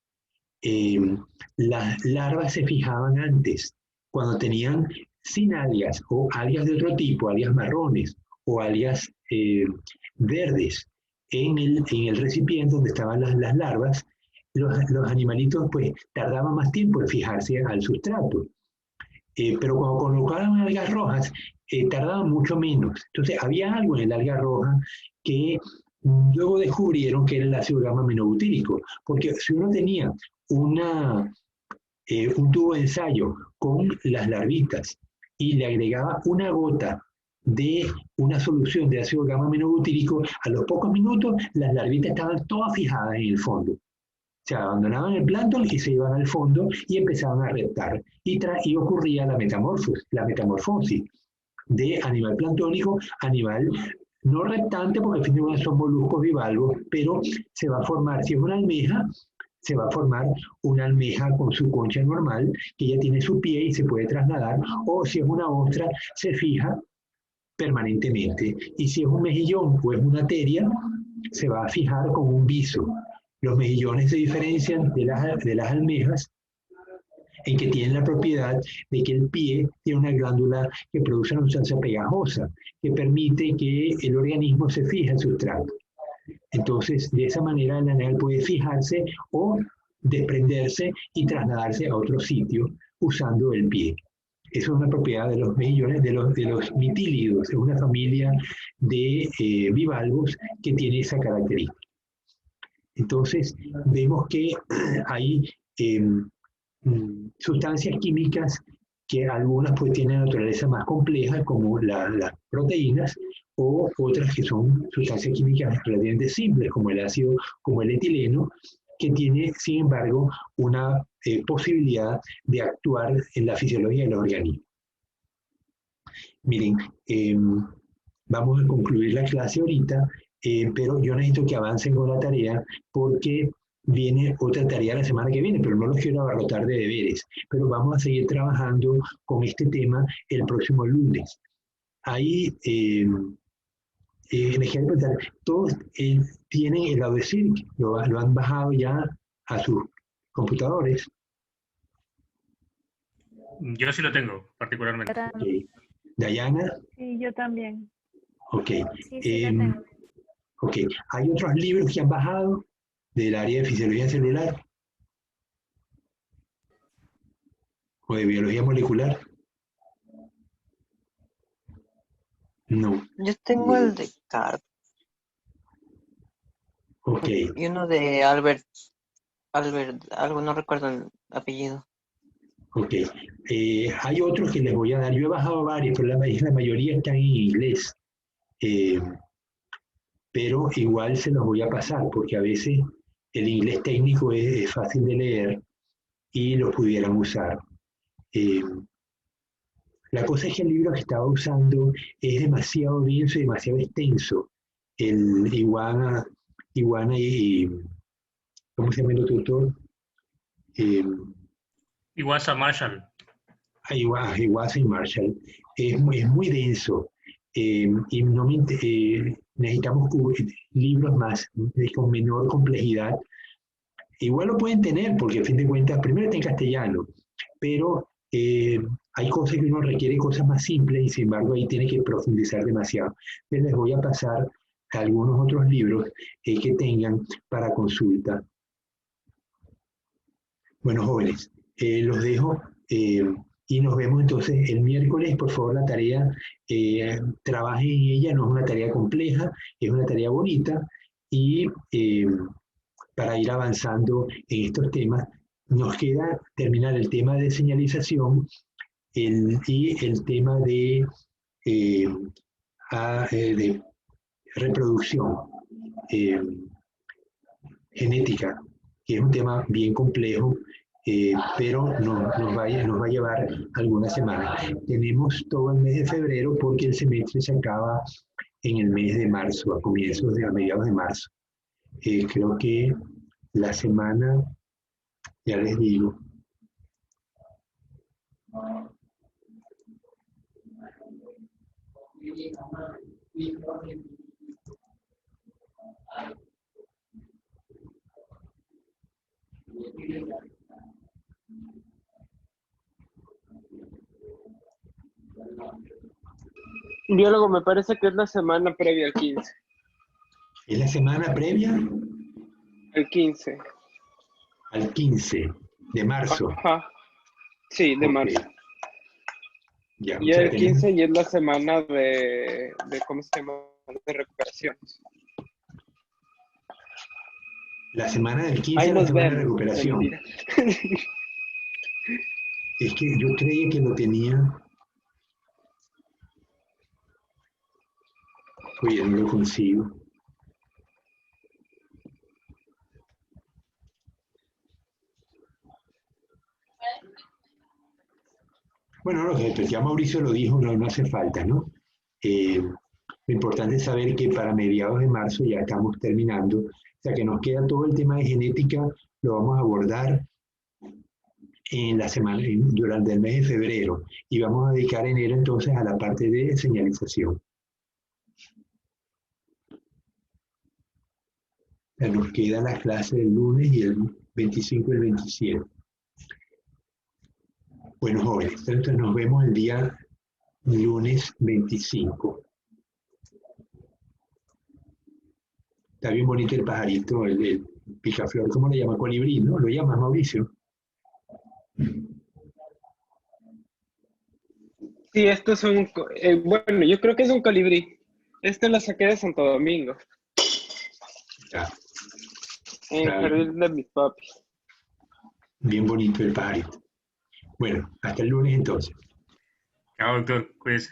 las larvas se fijaban antes. Cuando tenían sin algas o algas de otro tipo, algas marrones o algas verdes en el recipiente donde estaban las larvas, los animalitos pues tardaban más tiempo en fijarse al sustrato. Pero cuando colocaban algas rojas, tardaban mucho menos. Entonces había algo en el alga roja que luego descubrieron que era el ácido gamma-aminobutírico, porque si uno tenía un tubo de ensayo con las larvitas y le agregaba una gota de una solución de ácido gamma-aminobutírico, a los pocos minutos las larvitas estaban todas fijadas en el fondo. Se abandonaban el plancton y se iban al fondo y empezaban a reptar. Y ocurría la metamorfosis de animal planctónico a animal no reptante, porque al fin de cuentas son moluscos bivalvos, pero se va a formar, si es una almeja, se va a formar una almeja con su concha normal, que ya tiene su pie y se puede trasladar, o si es una ostra, se fija permanentemente. Y si es un mejillón o es una teria, se va a fijar con un viso. Los mejillones se diferencian de las almejas en que tienen la propiedad de que el pie tiene una glándula que produce una sustancia pegajosa, que permite que el organismo se fije en sustrato. Entonces, de esa manera el animal puede fijarse o desprenderse y trasladarse a otro sitio usando el pie. Esa es una propiedad de los mejillones, de los mitílidos, es una familia de bivalvos que tiene esa característica. Entonces, vemos que hay sustancias químicas que algunas pues tienen naturaleza más compleja, como las proteínas, o otras que son sustancias químicas relativamente simples, como el ácido, como el etileno, que tiene, sin embargo, una posibilidad de actuar en la fisiología del organismo. Miren, vamos a concluir la clase ahorita, pero yo necesito que avancen con la tarea porque viene otra tarea la semana que viene, pero no los quiero abarrotar de deberes. Pero vamos a seguir trabajando con este tema el próximo lunes. Ahí les quiero preguntar, todos tienen el Audacirc, lo han bajado ya a sus computadores. Yo sí lo tengo, particularmente. Okay. Dayana. Sí, yo también. Ok. Sí, lo tengo. Ok. ¿Hay otros libros que han bajado del área de fisiología celular? ¿O de biología molecular? No. Yo tengo el de Card. Ok. Y uno de Albert, algo, no recuerdo el apellido. Ok. Hay otros que les voy a dar. Yo he bajado varios, pero la mayoría están en inglés. Pero igual se los voy a pasar, porque a veces el inglés técnico es fácil de leer y lo pudieran usar. La cosa es que el libro que estaba usando es demasiado denso y demasiado extenso. El Iguana y... ¿Cómo se llama el otro autor? Iwasa Marshall. Iwasa y Marshall. Es muy denso. Y no necesitamos libros más con menor complejidad. Igual lo pueden tener, porque a fin de cuentas, primero está en castellano, pero hay cosas que uno requiere cosas más simples y sin embargo ahí tiene que profundizar demasiado. Entonces les voy a pasar algunos otros libros que tengan para consulta. Bueno, jóvenes, los dejo y nos vemos entonces el miércoles. Por favor, la tarea, trabajen en ella, no es una tarea compleja, es una tarea bonita y para ir avanzando en estos temas, nos queda terminar el tema de señalización y el tema de reproducción, genética, que es un tema bien complejo, pero nos va a llevar algunas semanas. Tenemos todo el mes de febrero porque el semestre se acaba en el mes de marzo, a mediados de marzo. Creo que la semana, ya les digo, Biólogo, me parece que es la semana previa al 15. ¿es la semana previa? El 15. Al 15 de marzo. Ajá. Sí, de marzo. Ya, Y el 15 y es la semana de ¿cómo se llama? De recuperaciones. La semana del 15 Ahí es la nos semana de vemos. recuperación. Mentira. Es que yo creía que lo tenía. Oye, no lo consigo. Bueno, no, ya Mauricio lo dijo, no hace falta, ¿no? Lo importante es saber que para mediados de marzo ya estamos terminando, o sea que nos queda todo el tema de genética, lo vamos a abordar en la semana, durante el mes de febrero, y vamos a dedicar enero entonces a la parte de señalización. O sea, nos quedan las clases del lunes y el 25 y el 27. Bueno, jóvenes, entonces nos vemos el día lunes 25. Está bien bonito el pajarito, el picaflor, ¿cómo le llama? Colibrí, ¿no? ¿Lo llama Mauricio? Sí, esto es bueno, yo creo que es un colibrí. Este lo saqué de Santo Domingo. Ya. En el jardín de mis papis. Bien bonito el pajarito. Bueno, hasta el lunes entonces. Chao, doctor. Pues.